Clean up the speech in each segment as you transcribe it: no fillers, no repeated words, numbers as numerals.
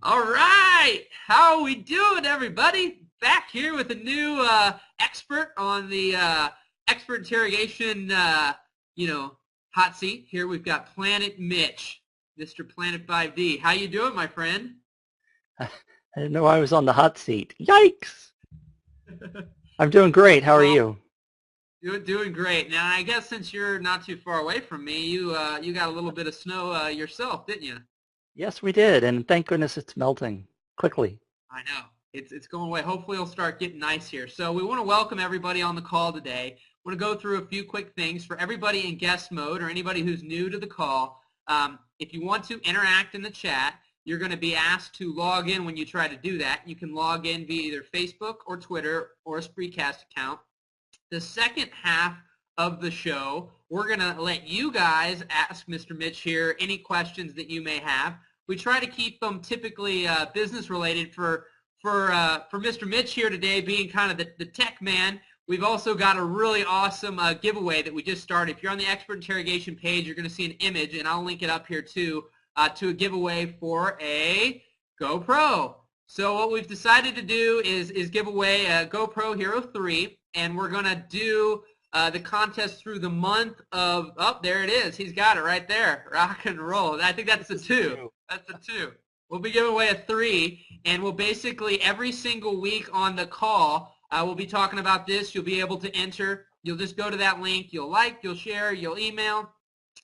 All right, how are we doing, everybody? Back here with a new expert on the expert interrogation, hot seat. Here we've got Planet Mitch, Mr. Planet5D. How you doing, my friend? I didn't know I was on the hot seat. Yikes! I'm doing great. How are Well, you? you're doing great. Now, I guess since you're not too far away from me, you got a little bit of snow yourself, didn't you? Yes, we did, and thank goodness it's melting quickly. I know. It's going away. Hopefully it'll start getting nice here. So we want to welcome everybody on the call today. Want to go through a few quick things for everybody in guest mode or anybody who's new to the call. If you want to interact in the chat, you're going to be asked to log in when you try to do that. You can log in via either Facebook or Twitter or a Spreecast account. The second half of the show, we're going to let you guys ask Mr. Mitch here any questions that you may have. We try to keep them typically business related for Mr. Mitch here today being kind of the tech man. We've also got a really awesome giveaway that we just started. If you're on the expert interrogation page, you're going to see an image, and I'll link it up here too, to a giveaway for a GoPro. So what we've decided to do is give away a GoPro Hero 3, and we're going to do the contest through the month of, oh, there it is. He's got it right there. Rock and roll. I think that's the 2. That's the 2. We'll be giving away a 3, and we'll basically every single week on the call, we'll be talking about this. You'll be able to enter. You'll just go to that link. You'll like, you'll share, you'll email,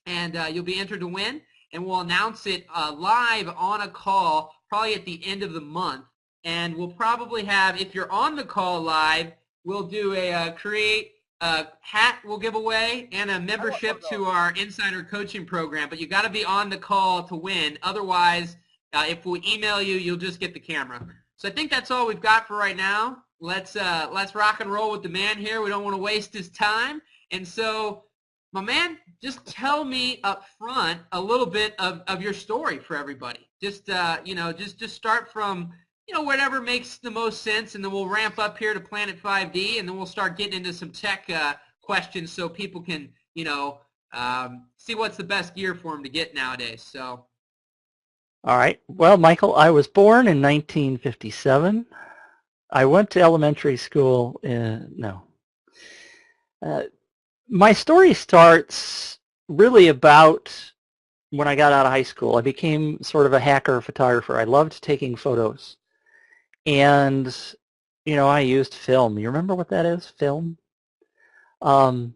and you'll be entered to win. And we'll announce it live on a call probably at the end of the month. And we'll probably have, if you're on the call live, we'll do a create hat we'll give away and a membership to our insider coaching program. But you got to be on the call to win. Otherwise, if we email you, you'll just get the camera. So I think that's all we've got for right now. Let's rock and roll with the man here. We don't want to waste his time. And so, my man, just tell me up front a little bit of your story for everybody. Just just start from whatever makes the most sense, and then we'll ramp up here to Planet 5D, and then we'll start getting into some tech questions so people can see what's the best gear for them to get nowadays. So. All right. Well, Michael, I was born in 1957. I went to elementary school my story starts really about when I got out of high school. I became sort of a hacker photographer. I loved taking photos. And, I used film. You remember what that is, film? To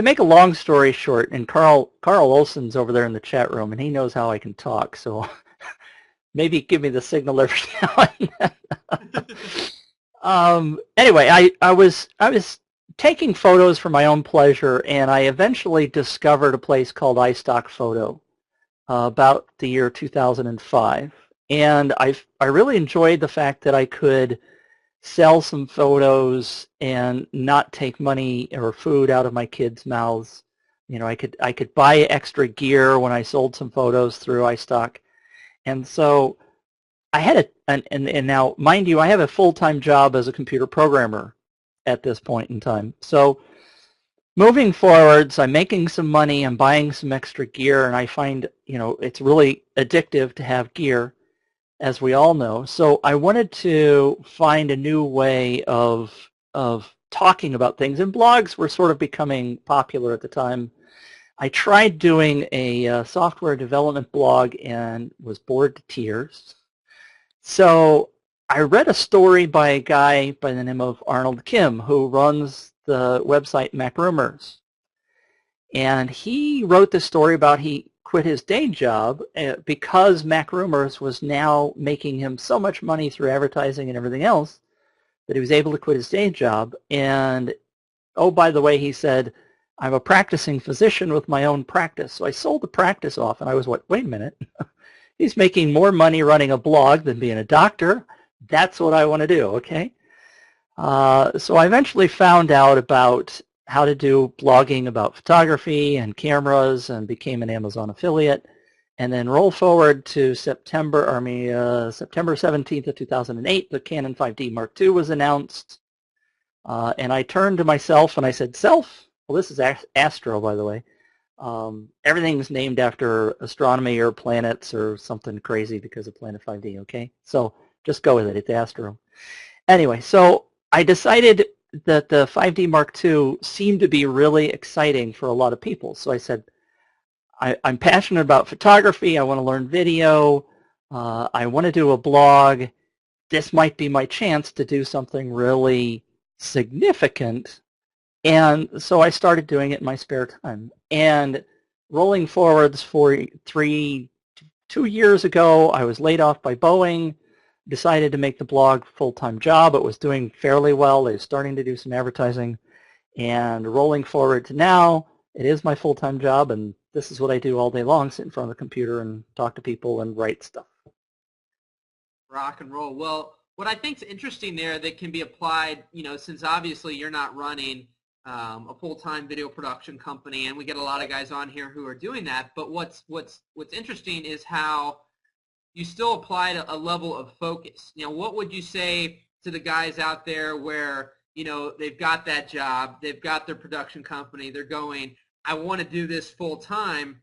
make a long story short, and Carl Olson's over there in the chat room, and he knows how I can talk, so maybe give me the signal every now and then. Anyway, I was taking photos for my own pleasure, and I eventually discovered a place called iStock Photo about the year 2005. And I really enjoyed the fact that I could sell some photos and not take money or food out of my kids' mouths. I could buy extra gear when I sold some photos through iStock. And so I had and now, mind you, I have a full-time job as a computer programmer at this point in time. So moving forwards, I'm making some money, I'm buying some extra gear, and I find, it's really addictive to have gear, as we all know. So I wanted to find a new way of talking about things, and blogs were sort of becoming popular at the time. I tried doing a software development blog and was bored to tears. So I read a story by a guy by the name of Arnold Kim, who runs the website MacRumors. And he wrote this story about he quit his day job because MacRumors was now making him so much money through advertising and everything else that he was able to quit his day job. And, oh, by the way, he said, I'm a practicing physician with my own practice. So I sold the practice off, and I was, wait a minute. He's making more money running a blog than being a doctor. That's what I want to do, okay? So I eventually found out about how to do blogging about photography and cameras and became an Amazon affiliate. And then roll forward to September 17th of 2008, the Canon 5D Mark II was announced. And I turned to myself and I said, well, this is Astro, by the way. Everything's named after astronomy or planets or something crazy because of Planet 5D, okay? So just go with it. It's Astro. Anyway, so I decided that the 5D Mark II seemed to be really exciting for a lot of people. So I said, I'm passionate about photography. I want to learn video. I want to do a blog. This might be my chance to do something really significant. And so I started doing it in my spare time. And rolling forwards for 2 years ago, I was laid off by Boeing, decided to make the blog a full-time job. It was doing fairly well. They were starting to do some advertising. And rolling forward to now, it is my full-time job, and this is what I do all day long, sit in front of the computer and talk to people and write stuff. Rock and roll. Well, what I think is interesting there that can be applied, since obviously you're not running a full-time video production company, and we get a lot of guys on here who are doing that, but what's interesting is how you still applied a level of focus. What would you say to the guys out there where, they've got that job, they've got their production company, they're going, I want to do this full time,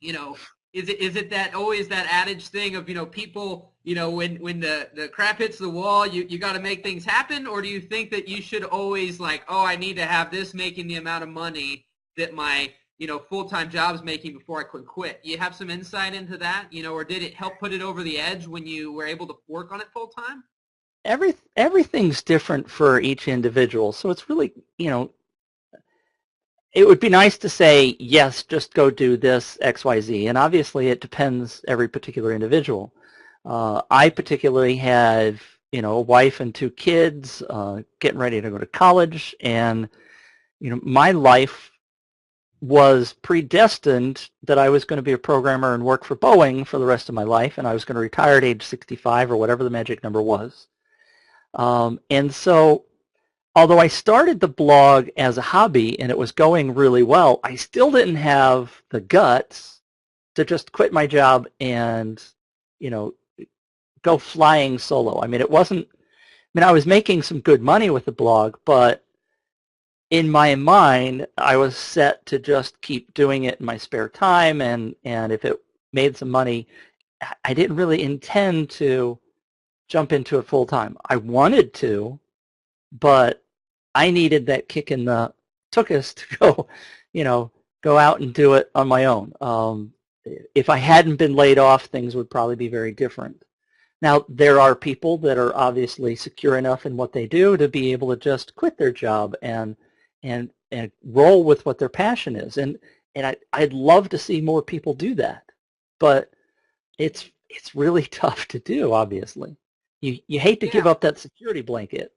is it that always that adage thing of, people, when the crap hits the wall, you got to make things happen? Or do you think that you should always like, oh, I need to have this making the amount of money that my, full-time job's making before I could quit? You have some insight into that, or did it help put it over the edge when you were able to work on it full-time? Everything's different for each individual. So it's really, it would be nice to say, yes, just go do this, X, Y, Z. And obviously it depends every particular individual. I particularly have, a wife and 2 kids, getting ready to go to college. And, my life was predestined that I was going to be a programmer and work for Boeing for the rest of my life. And I was going to retire at age 65 or whatever the magic number was. And so although I started the blog as a hobby and it was going really well, I still didn't have the guts to just quit my job and, go flying solo. I mean, I was making some good money with the blog, but in my mind, I was set to just keep doing it in my spare time, and if it made some money, I didn't really intend to jump into it full time. I wanted to, but I needed that kick in the tuchus to go, go out and do it on my own. If I hadn't been laid off, things would probably be very different. Now, there are people that are obviously secure enough in what they do to be able to just quit their job and roll with what their passion is. And I'd love to see more people do that, but it's really tough to do, obviously. You hate to give up that security blanket.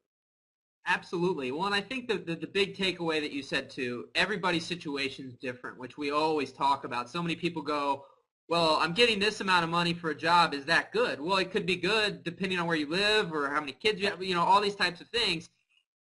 Absolutely. Well, and I think the big takeaway that you said too, everybody's situation is different, which we always talk about. So many people go, well, I'm getting this amount of money for a job. Is that good? Well, it could be good depending on where you live or how many kids you have, all these types of things.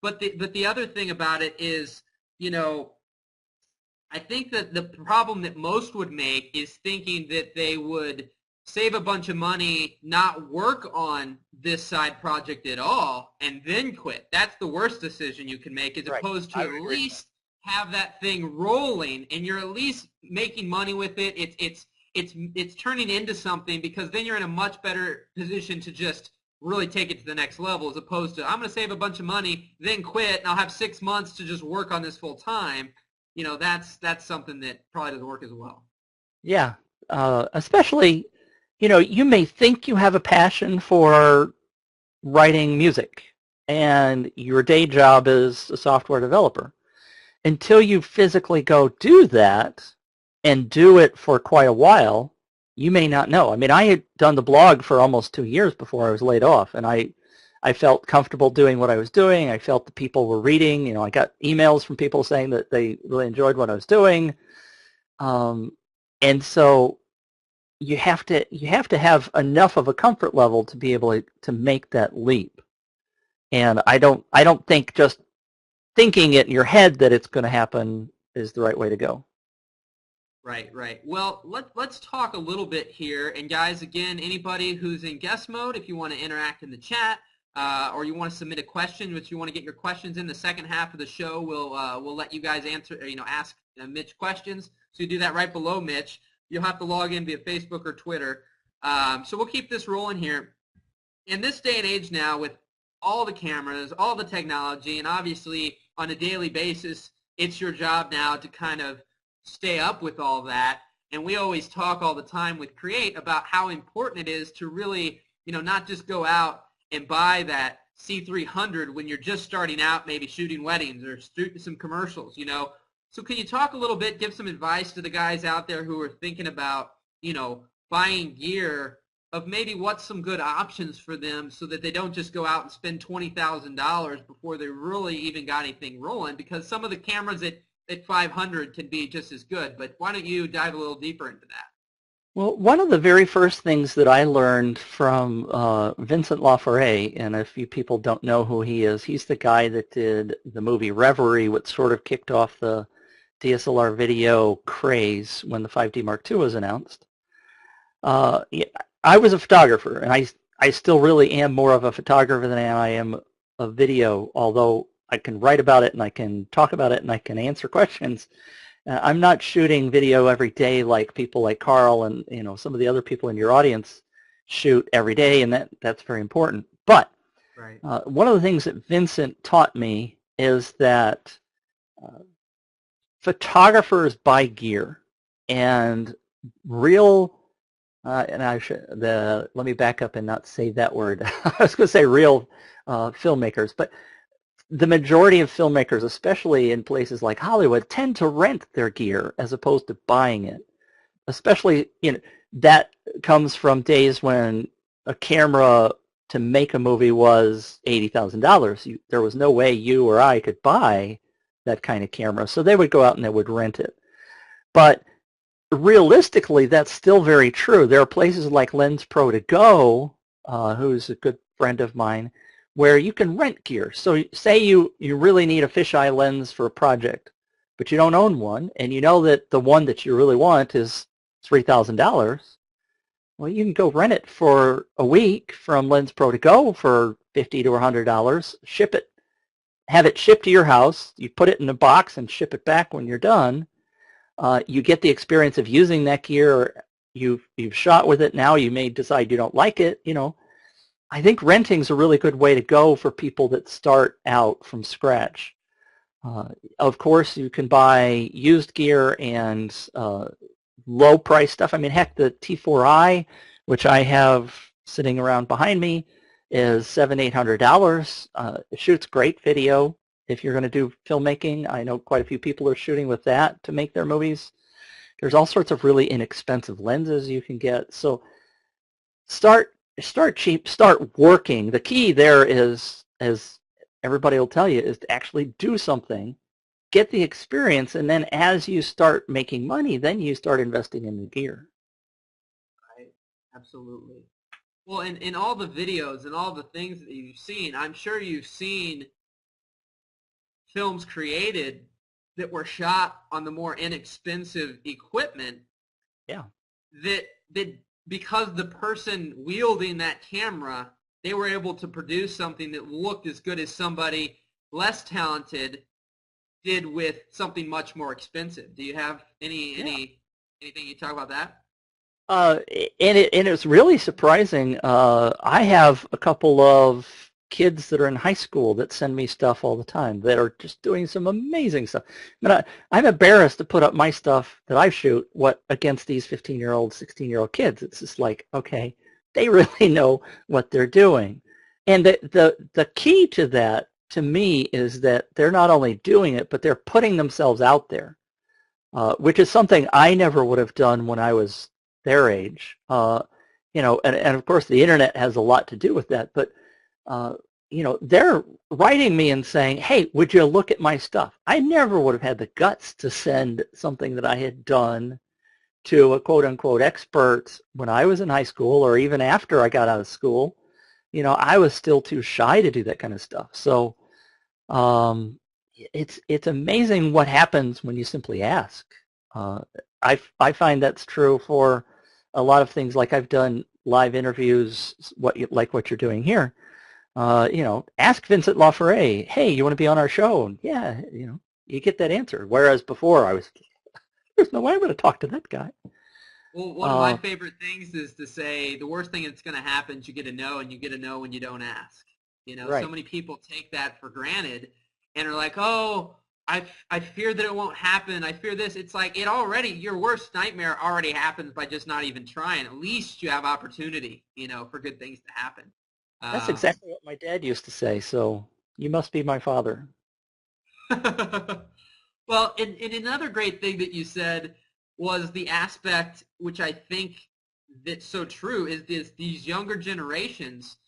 But the other thing about it is, I think that the problem that most would make is thinking that they would save a bunch of money, not work on this side project at all, and then quit. That's the worst decision you can make, as opposed to at least have that thing rolling, and you're at least making money with it. It's turning into something, because then you're in a much better position to just really take it to the next level, as opposed to, I'm going to save a bunch of money, then quit, and I'll have 6 months to just work on this full time. That's something that probably doesn't work as well. Yeah, especially, you may think you have a passion for writing music and your day job is a software developer. Until you physically go do that and do it for quite a while, you may not know. I mean, I had done the blog for almost 2 years before I was laid off, and I felt comfortable doing what I was doing. I felt the people were reading. I got emails from people saying that they really enjoyed what I was doing. And so you have to have enough of a comfort level to be able to make that leap. And I don't think just thinking it in your head that it's going to happen is the right way to go. Right. Well, let's talk a little bit here. And guys, again, anybody who's in guest mode, if you want to interact in the chat, or you want to submit a question, if you want to get your questions in the second half of the show, we'll let you guys answer, ask Mitch questions. So you do that right below Mitch. You'll have to log in via Facebook or Twitter. So we'll keep this rolling here. In this day and age now, with all the cameras, all the technology, and obviously on a daily basis, it's your job now to kind of stay up with all that. And we always talk all the time with Create about how important it is to really, not just go out and buy that C300 when you're just starting out, maybe shooting weddings or shooting some commercials, So can you talk a little bit, give some advice to the guys out there who are thinking about, buying gear, of maybe what's some good options for them so that they don't just go out and spend $20,000 before they really even got anything rolling, because some of the cameras at 500 can be just as good. But why don't you dive a little deeper into that? Well, one of the very first things that I learned from Vincent Laforet, and if you people don't know who he is, he's the guy that did the movie Reverie, which sort of kicked off the DSLR video craze when the 5D Mark II was announced. I was a photographer, and I still really am more of a photographer than I am a video, although I can write about it and I can talk about it and I can answer questions. I'm not shooting video every day like people like Carl and some of the other people in your audience shoot every day, and that's very important. But right. One of the things that Vincent taught me is that photographers buy gear, and real let me back up and not say that word. I was going to say real filmmakers, but the majority of filmmakers, especially in places like Hollywood, tend to rent their gear as opposed to buying it. Especially, that comes from days when a camera to make a movie was $80,000. There was no way you or I could buy that kind of camera, so they would go out and they would rent it. But realistically, that's still very true. There are places like Lens Pro to Go, who's a good friend of mine, where you can rent gear. So say you really need a fisheye lens for a project, but you don't own one, and you know that the one that you really want is $3,000. Well, you can go rent it for a week from Lens Pro to Go for $50 to $100, ship it, have it shipped to your house, you put it in a box and ship it back when you're done. You get the experience of using that gear. You've shot with it. Now you may decide you don't like it. I think renting is a really good way to go for people that start out from scratch. Of course, you can buy used gear and low price stuff. I mean, heck, the T4i, which I have sitting around behind me, is $700-800. It shoots great video. If you're going to do filmmaking, I know quite a few people are shooting with that to make their movies. There's all sorts of really inexpensive lenses you can get. So start cheap, start working. The key there is, as everybody will tell you, is to actually do something, get the experience, and then as you start making money, then you start investing in the gear. Right, absolutely. Well, in all the videos and all the things that you've seen, I'm sure you've seen films created that were shot on the more inexpensive equipment. Yeah. That because the person wielding that camera, they were able to produce something that looked as good as somebody less talented did with something much more expensive. Do you have anything you talk about that? And it's really surprising. I have a couple of kids that are in high school that send me stuff all the time that are just doing some amazing stuff. I mean, I'm embarrassed to put up my stuff that I shoot against these 15-year-old, 16-year-old kids. It's just like, okay, they really know what they're doing. And the key to that, to me, is that they're not only doing it, but they're putting themselves out there, which is something I never would have done when I was their age. And of course the internet has a lot to do with that, but they're writing me and saying, hey, would you look at my stuff? I never would have had the guts to send something that I had done to a quote-unquote expert when I was in high school, or even after I got out of school. I was still too shy to do that kind of stuff. So it's amazing what happens when you simply ask. I find that's true for a lot of things. Like I've done live interviews, like what you're doing here. Ask Vincent Laforet, hey, you want to be on our show? And yeah, you get that answer. Whereas before I was, there's no way I'm going to talk to that guy. Well, one of my favorite things is to say the worst thing that's going to happen is you get a no, and you get a no when you don't ask. You know, so Right. many people take that for granted and are like, oh, I fear that it won't happen. I fear this. It's like your worst nightmare already happens by just not even trying. At least you have opportunity, you know, for good things to happen. That's exactly what my dad used to say. So you must be my father. Well, and another great thing that you said was the aspect, which I think that's so true, is these younger generations,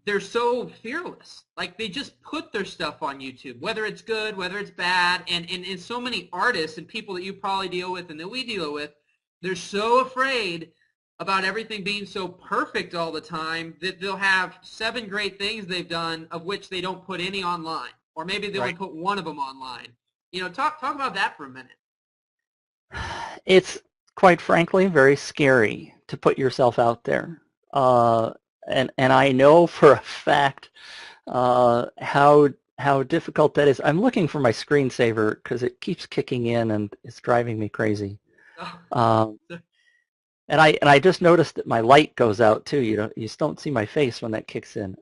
they're so fearless. Like they just put their stuff on YouTube, whether it's good, whether it's bad, and so many artists and people that you probably deal with and that we deal with, they're so afraid about everything being so perfect all the time that they'll have 7 great things they've done of which they don't put any online, or maybe they only Right. put one of them online. You know, talk about that for a minute. It's quite frankly very scary to put yourself out there. And I know for a fact how difficult that is. I'm looking for my screensaver because it keeps kicking in and it's driving me crazy. Um, and I just noticed that my light goes out too. You just don't see my face when that kicks in.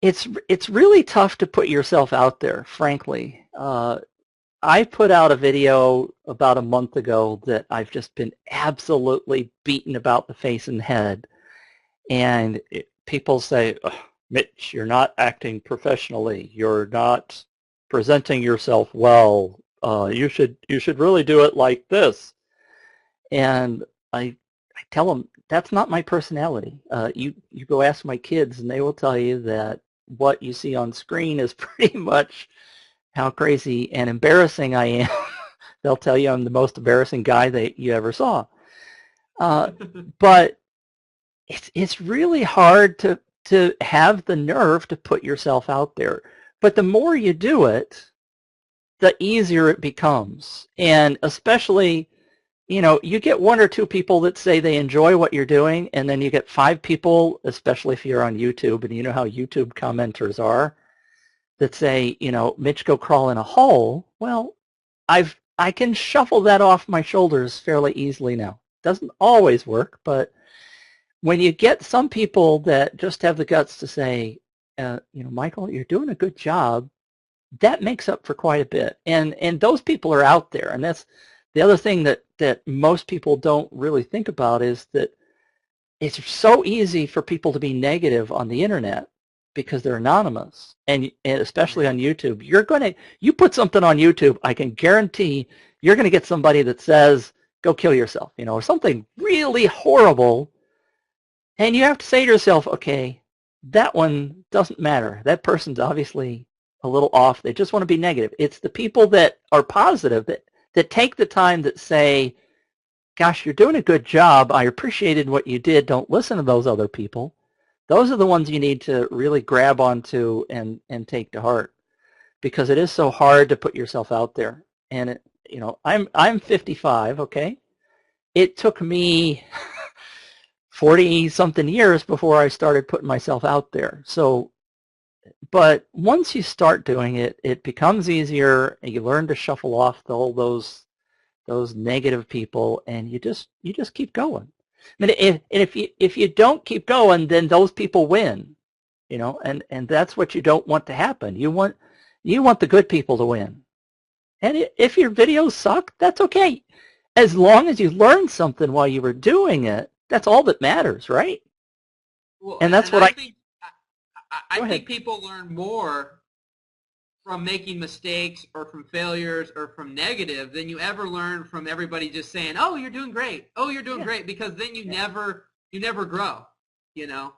It's really tough to put yourself out there, frankly. I put out a video about a month ago that I've just been absolutely beaten about the face and head. And people say, "Ugh, Mitch, you're not acting professionally. You're not presenting yourself well. You should really do it like this." And I tell them that's not my personality. You go ask my kids, and they will tell you that what you see on screen is pretty much how crazy and embarrassing I am. They'll tell you I'm the most embarrassing guy that you ever saw. But it's really hard to have the nerve to put yourself out there. But the more you do it, the easier it becomes. And especially, you get 1 or 2 people that say they enjoy what you're doing, and then you get 5 people, especially if you're on YouTube, and you know how YouTube commenters are, that say, Mitch, go crawl in a hole. Well, I can shuffle that off my shoulders fairly easily now. Doesn't always work, but when you get some people that just have the guts to say, Michael, you're doing a good job, that makes up for quite a bit. And those people are out there. And that's the other thing that most people don't really think about, is that it's so easy for people to be negative on the internet because they're anonymous, and especially on YouTube. You put something on YouTube, I can guarantee you're going to get somebody that says, go kill yourself, or something really horrible. And you have to say to yourself, okay, that one doesn't matter. That person's obviously a little off. They just want to be negative. It's the people that are positive, that take the time, that say, gosh, you're doing a good job. I appreciated what you did. Don't listen to those other people. Those are the ones you need to really grab onto and take to heart, because it is so hard to put yourself out there. And I'm 55, okay? It took me 40 something years before I started putting myself out there. So, but once you start doing it, it becomes easier, and you learn to shuffle off all those negative people, and you just keep going. I mean, if you don't keep going, then those people win, and that's what you don't want to happen. You want the good people to win. And if your videos suck, that's okay. As long as you learned something while you were doing it, that's all that matters, right? Well, And that's and what I think I go ahead. think people learn more from making mistakes or from failures or from negative than you ever learn from everybody just saying, "Oh, you're doing great. Oh, you're doing Yeah, great," because then yeah, you never grow, you know.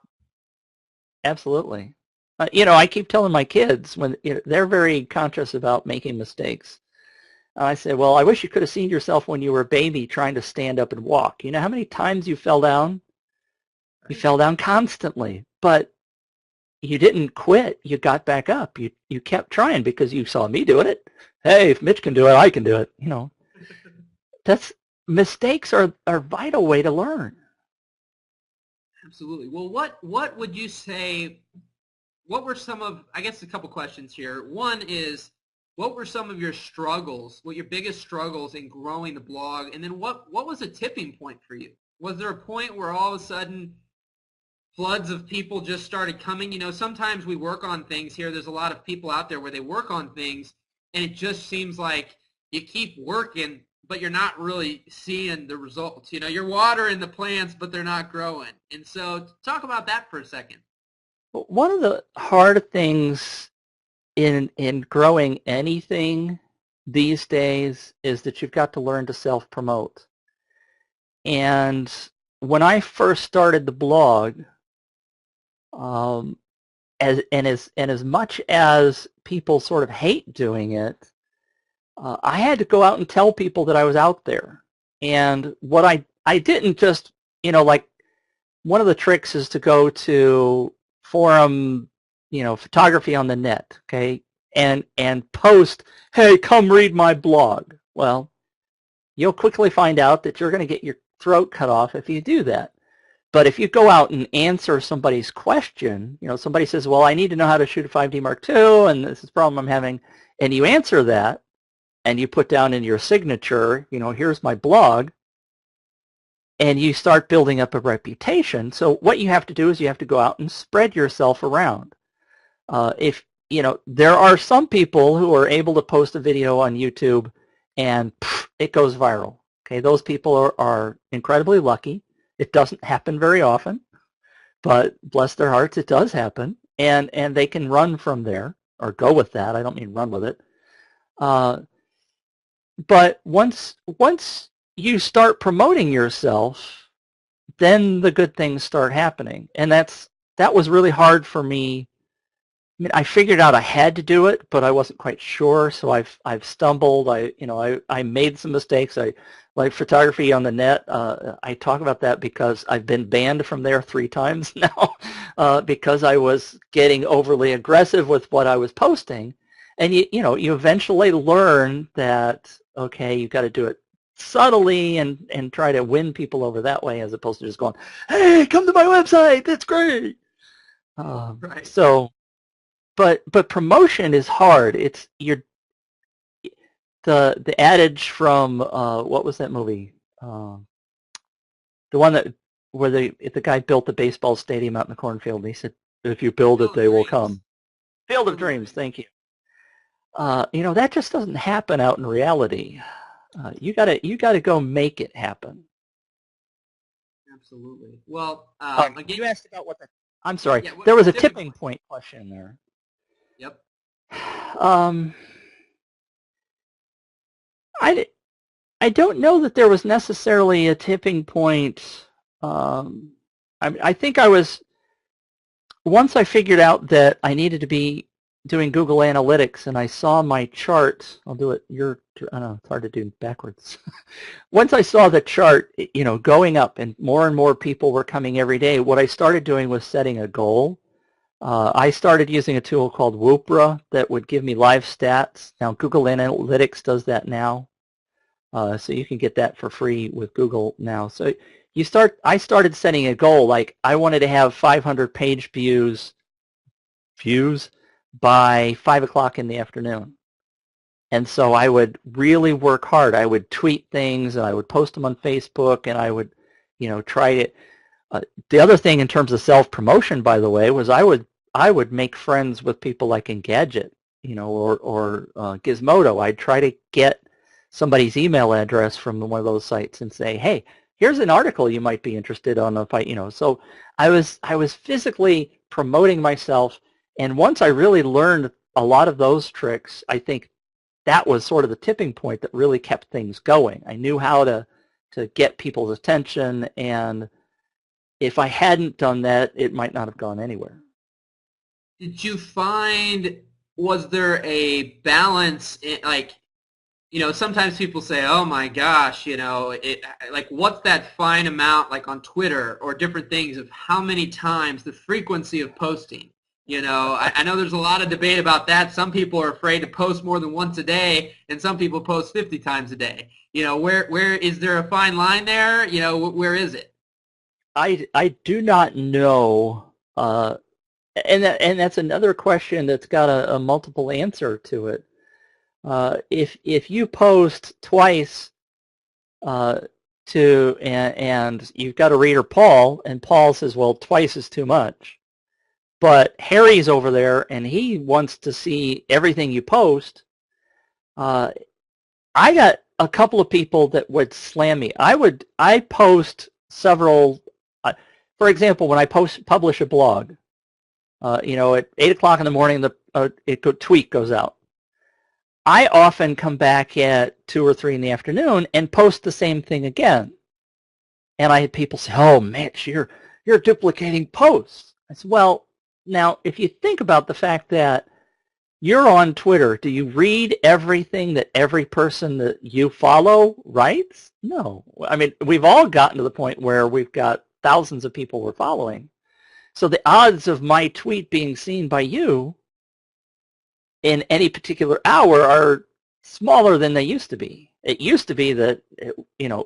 absolutely. I keep telling my kids, when they're very conscious about making mistakes. I say, well, I wish you could have seen yourself when you were a baby trying to stand up and walk. You know how many times you fell down? You Right? fell down constantly, but you didn't quit. You got back up. You kept trying because you saw me doing it. Hey, if Mitch can do it, I can do it. That's mistakes are a vital way to learn. Absolutely. Well, what would you say? What were some of? I guess a couple questions here. One is, what were some of your struggles, what your biggest struggles in growing the blog, and then what was a tipping point for you? Was there a point where all of a sudden floods of people just started coming? You know, sometimes we work on things here. There's a lot of people out there where they work on things, and it just seems like you keep working, but you're not really seeing the results. You know, you're watering the plants, but they're not growing. And so talk about that for a second. One of the hard things in growing anything these days is that you've got to learn to self-promote. And when I first started the blog, as much as people sort of hate doing it, I had to go out and tell people that I was out there. And what I didn't just, you know, like one of the tricks is to go to forum, you know, photography on the net, okay, and post, hey, come read my blog. Well, you'll quickly find out that you're going to get your throat cut off if you do that. But if you go out and answer somebody's question, you know, somebody says, well, I need to know how to shoot a 5D Mark II, and this is the problem I'm having, and you answer that, and you put down in your signature, you know, here's my blog, and you start building up a reputation. So what you have to do is you have to go out and spread yourself around. If, you know, there are some people who are able to post a video on YouTube and it goes viral. Okay, those people are incredibly lucky. It doesn't happen very often, but bless their hearts, it does happen. And they can run from there or go with that. I don't mean run with it. But once you start promoting yourself, then the good things start happening. And that was really hard for me. I mean, I figured out I had to do it, but I wasn't quite sure. So I've stumbled. I made some mistakes. I like photography on the net. I talk about that because I've been banned from there 3 times now because I was getting overly aggressive with what I was posting. And you eventually learn that, okay, you've got to do it subtly and try to win people over that way, as opposed to just going, hey, come to my website, that's great. Right. So, but promotion is hard. It's the adage from what was that movie? The one that where the guy built the baseball stadium out in the cornfield, and he said, if you build it, they will come. Field of Dreams, thank you. You know, that just doesn't happen out in reality. You gotta go make it happen. Absolutely. Well, again, you asked about what the. I'm sorry. Yeah, there was a tipping point question there. Yep. I don't know that there was necessarily a tipping point. I think I was, once I figured out that I needed to be doing Google Analytics and I saw my chart, I'll do it, I don't know, it's hard to do backwards. Once I saw the chart, you know, going up and more people were coming every day, what I started doing was setting a goal. I started using a tool called Woopra that would give me live stats. Now Google Analytics does that now. So you can get that for free with Google now. So I started setting a goal, like I wanted to have 500 page views by 5 o'clock in the afternoon. And so I would really work hard. I would tweet things and I would post them on Facebook and I would, you know, try to. The other thing in terms of self-promotion, by the way, was I would make friends with people like Engadget, you know, or Gizmodo. I'd try to get somebody's email address from one of those sites and say, hey, here's an article you might be interested on if you know. So I was physically promoting myself, and once I really learned a lot of those tricks, I think that was sort of the tipping point that really kept things going. I knew how to get people's attention, and if I hadn't done that, it might not have gone anywhere. Did you find, was there a balance like, you know, sometimes people say, oh my gosh, you know, like what's that fine amount, like on Twitter or different things, of how many times, the frequency of posting? You know, I know there's a lot of debate about that. Some people are afraid to post more than once a day, and some people post 50 times a day. You know, where is there a fine line there? You know, where is it? I do not know, and that's another question that's got a multiple answer to it. If you post twice and you've got a reader, Paul, and Paul says, well, twice is too much. But Harry's over there, and he wants to see everything you post. I got a couple of people that would slam me. I post several. For example, when I publish a blog, at 8 o'clock in the morning, the tweet goes out. I often come back at 2 or 3 in the afternoon and post the same thing again. And I had people say, "Oh, Mitch, you're duplicating posts." I said, "Well, now if you think about the fact that you're on Twitter, do you read everything that every person that you follow writes? No. I mean, we've all gotten to the point where we've got thousands of people we're following. So the odds of my tweet being seen by you in any particular hour are smaller than they used to be. It used to be that,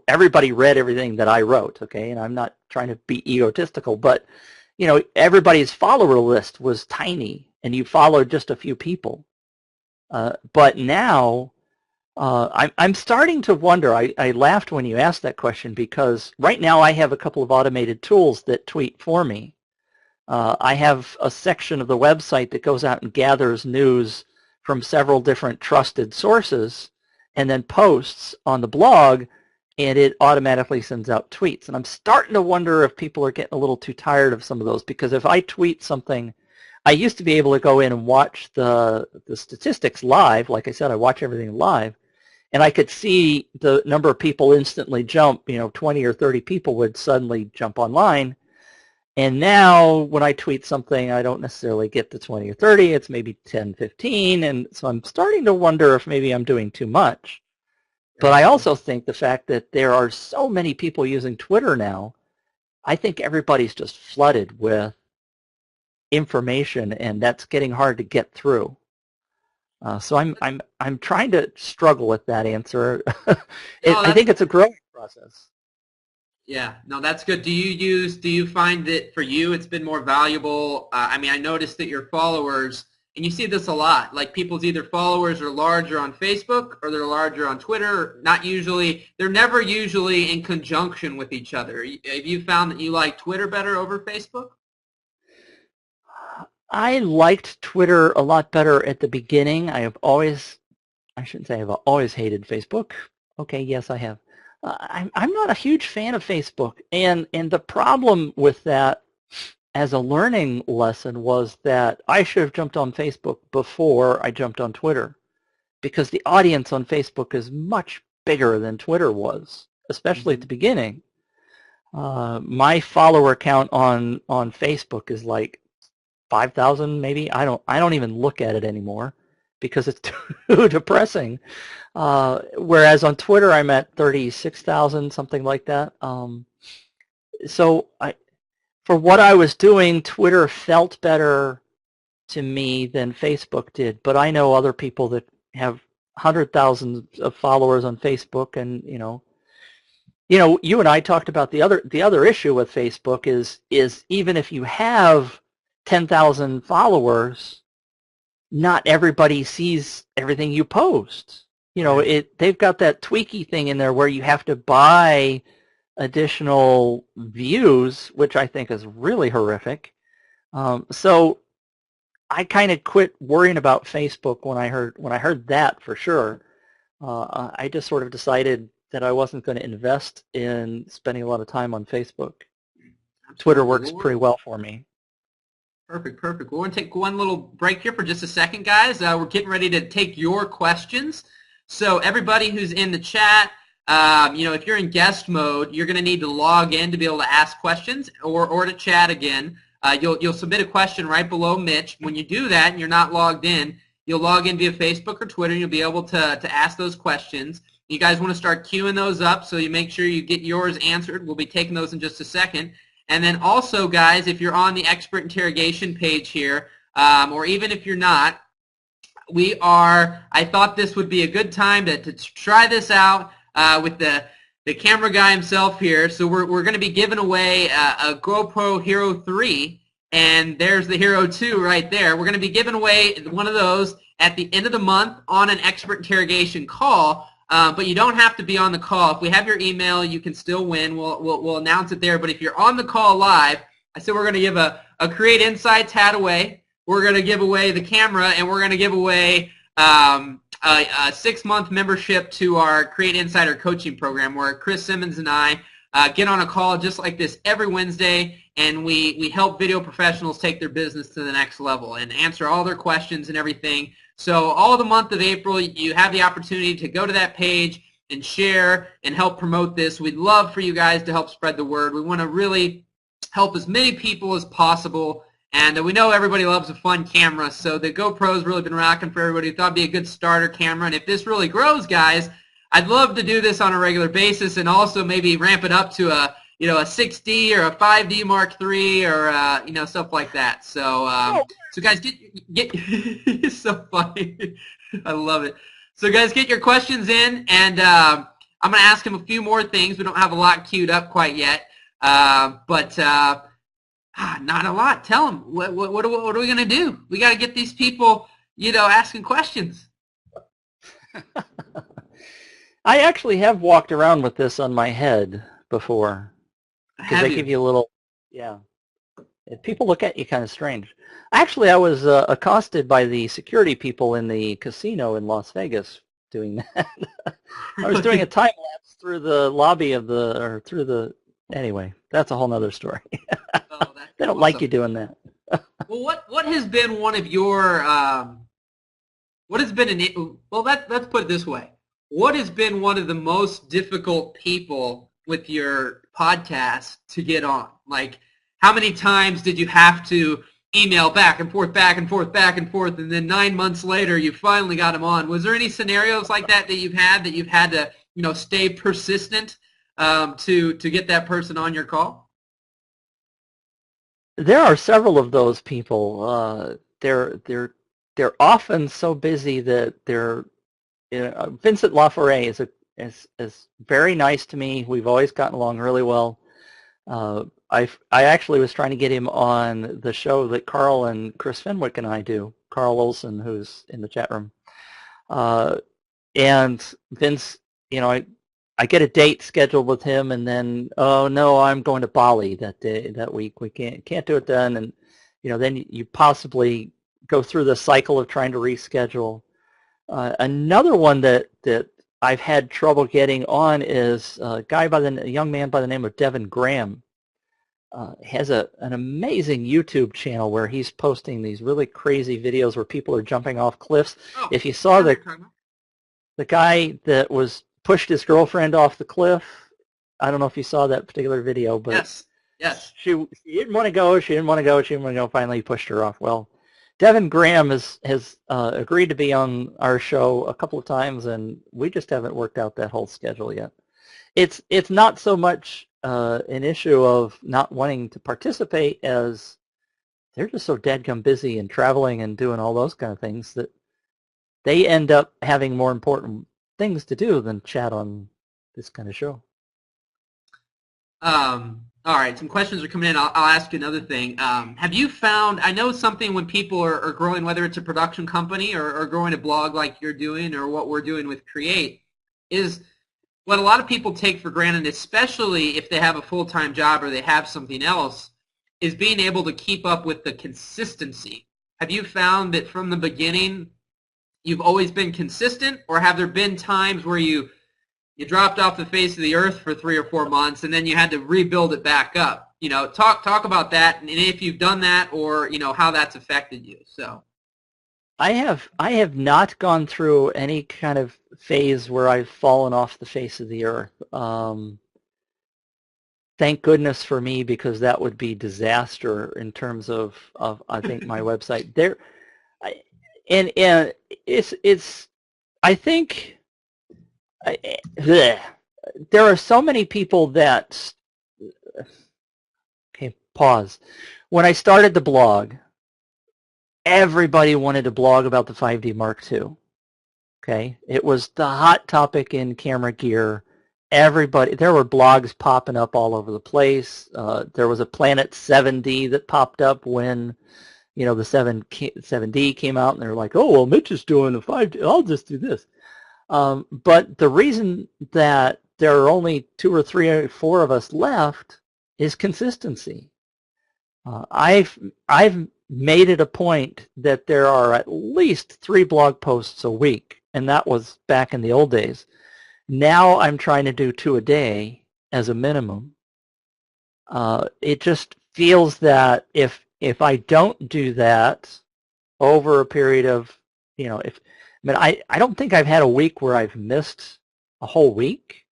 everybody read everything that I wrote, okay? And I'm not trying to be egotistical, but, everybody's follower list was tiny, and you followed just a few people. But now, I'm starting to wonder. I laughed when you asked that question because right now I have a couple of automated tools that tweet for me. I have a section of the website that goes out and gathers news from several different trusted sources and then posts on the blog, and it automatically sends out tweets. And I'm starting to wonder if people are getting a little too tired of some of those, because if I tweet something, I used to be able to go in and watch the statistics live. Like I said, I watch everything live, and I could see the number of people instantly jump. 20 or 30 people would suddenly jump online. And now when I tweet something, I don't necessarily get the 20 or 30. It's maybe 10, 15. And so I'm starting to wonder if maybe I'm doing too much. But I also think the fact that there are so many people using Twitter now, I think everybody's just flooded with information, and that's getting hard to get through. So I'm trying to struggle with that answer. I think it's a growing process. Yeah, no, that's good. Do you find that for you it's been more valuable? I noticed that your followers, and you see this a lot, like people's either followers are larger on Facebook or they're larger on Twitter. They're never usually in conjunction with each other. Have you found that you like Twitter better over Facebook? I liked Twitter a lot better at the beginning. I shouldn't say I've always hated Facebook. Okay, yes, I have. I'm not a huge fan of Facebook, and the problem with that as a learning lesson was that I should have jumped on Facebook before I jumped on Twitter, because the audience on Facebook is much bigger than Twitter was, especially at the beginning. My follower count on Facebook is like 5,000 maybe. I don't even look at it anymore because it's too depressing. Whereas on Twitter I'm at 36,000, something like that. So for what I was doing, Twitter felt better to me than Facebook did. But I know other people that have 100,000 of followers on Facebook, and you and I talked about the other issue with Facebook is even if you have 10,000 followers, not everybody sees everything you post. They've got that tweaky thing in there where you have to buy additional views, which I think is really horrific. So I kind of quit worrying about Facebook when I heard that for sure. I just sort of decided that I wasn't going to invest in spending a lot of time on Facebook. Absolutely. Twitter works pretty well for me. Perfect. We're going to take one little break here for just a second, guys. We're getting ready to take your questions. So everybody who's in the chat, if you're in guest mode, you're going to need to log in to be able to ask questions or to chat again. You'll submit a question right below Mitch. When you do that and you're not logged in, you'll log in via Facebook or Twitter, and you'll be able to ask those questions. You guys want to start queuing those up so you make sure you get yours answered. We'll be taking those in just a second. And then also, guys, if you're on the expert interrogation page here, or even if you're not, I thought this would be a good time to try this out with the camera guy himself here. So we're going to be giving away a GoPro Hero 3, and there's the Hero 2 right there. We're going to be giving away one of those, at the end of the month on an expert interrogation call. But you don't have to be on the call. If we have your email, you can still win. We'll announce it there. But if you're on the call live, I said we're going to give a Create Insights hat away. We're going to give away the camera, and we're going to give away a 6-month membership to our Create Insider coaching program, where Chris Simmons and I get on a call just like this every Wednesday, and we help video professionals take their business to the next level and answer all their questions and everything. So all the month of April, you have the opportunity to go to that page and share and help promote this. We'd love for you guys to help spread the word. We want to really help as many people as possible. And we know everybody loves a fun camera, so the GoPro's really been rocking for everybody. Thought it'd be a good starter camera. And if this really grows, guys, I'd love to do this on a regular basis and also maybe ramp it up to a 6D or a 5D Mark III or stuff like that. So guys, get so funny. I love it. So guys, get your questions in, and I'm going to ask him a few more things. We don't have a lot queued up quite yet, but not a lot. Tell him what are we going to do? We got to get these people, asking questions. I actually have walked around with this on my head before. Because they give you a little, yeah. People look at you kind of strange. Actually, I was accosted by the security people in the casino in Las Vegas doing that. I was doing a time lapse through the lobby anyway, that's a whole nother story. Oh, they don't like you doing that. Well, what has been one of your, let's put it this way. What has been one of the most difficult people with your podcast to get on? Like, how many times did you have to email back and forth, and then 9 months later you finally got them on? Was there any scenarios like that you've had to, stay persistent to get that person on your call? There are several of those people. They're often so busy that they're. Vincent LaForêt is very nice to me. We've always gotten along really well. I actually was trying to get him on the show that Carl and Chris Fenwick and I do. Carl Olson, who's in the chat room, and Vince. I get a date scheduled with him, and then oh no, I'm going to Bali that week. We can't do it then, and then you possibly go through the cycle of trying to reschedule. Another one that I've had trouble getting on is a young man by the name of Devin Graham. Has an amazing YouTube channel where he's posting these really crazy videos where people are jumping off cliffs. Oh, if you saw the guy that pushed his girlfriend off the cliff, I don't know if you saw that particular video, but yes, she didn't want to go. Finally, he pushed her off. Well, Devin Graham has agreed to be on our show a couple of times, and we just haven't worked out that whole schedule yet. It's not so much an issue of not wanting to participate as they're just so dadgum busy and traveling and doing all those kind of things that they end up having more important things to do than chat on this kind of show. All right, some questions are coming in. I'll ask you another thing. Have you found, I know something when people are growing, whether it's a production company or growing a blog like you're doing or what we're doing with Create, is what a lot of people take for granted, especially if they have a full-time job or they have something else, is being able to keep up with the consistency. Have you found that from the beginning you've always been consistent, or have there been times where you dropped off the face of the earth for 3 or 4 months and then you had to rebuild it back up? Talk about that, and if you've done that, or how that's affected you. So I have not gone through any kind of phase where I've fallen off the face of the earth. Thank goodness for me, because that would be disaster in terms of I think my website there. And it's I think there are so many people that, okay, pause. When I started the blog, everybody wanted to blog about the 5D Mark II. Okay, it was the hot topic in camera gear. There were blogs popping up all over the place. There was a planet 7D that popped up when you know, the 7D came out, and they're like, oh, well, Mitch is doing the 5D. I'll just do this. But the reason that there are only 2 or 3 or 4 of us left is consistency. I've made it a point that there are at least 3 blog posts a week, and that was back in the old days. Now I'm trying to do 2 a day as a minimum. It just feels that if I don't do that over a period of, you know, I don't think I've had a week where I've missed a whole week,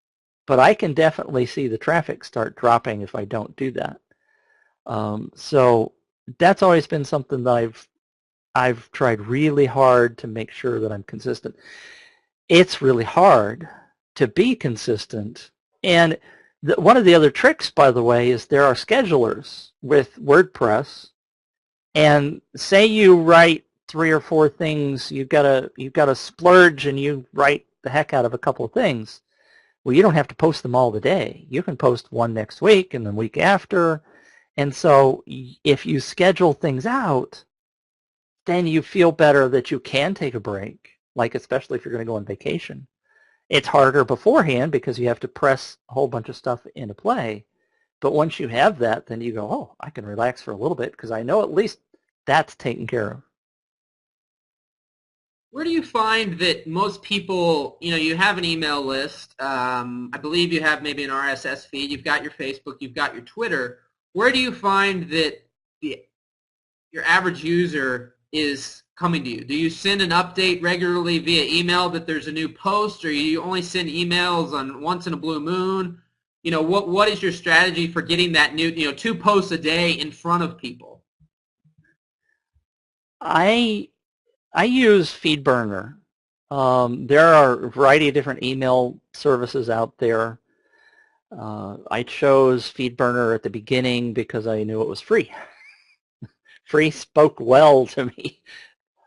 but I can definitely see the traffic start dropping if I don't do that. So that's always been something that I've tried really hard to make sure that I'm consistent. It's really hard to be consistent. And one of the other tricks, by the way, is there are schedulers with WordPress. And say you write 3 or 4 things, you've got a splurge, and you write the heck out of a couple of things. Well, you don't have to post them all today. You can post one next week and the week after. And so if you schedule things out, then you feel better that you can take a break, like especially if you're going to go on vacation. It's harder beforehand because you have to press a whole bunch of stuff into play. But once you have that, then you go, oh, I can relax for a little bit because I know at least that's taken care of. Where do you find that most people, you know, you have an email list. I believe you have maybe an RSS feed. You've got your Facebook. You've got your Twitter. Where do you find that your average user is coming to you? Do you send an update regularly via email that there's a new post, or you only send emails on once in a blue moon? You know, what is your strategy for getting that new, you know, 2 posts a day in front of people? I use FeedBurner. There are a variety of different email services out there. I chose FeedBurner at the beginning because I knew it was free. Free spoke well to me.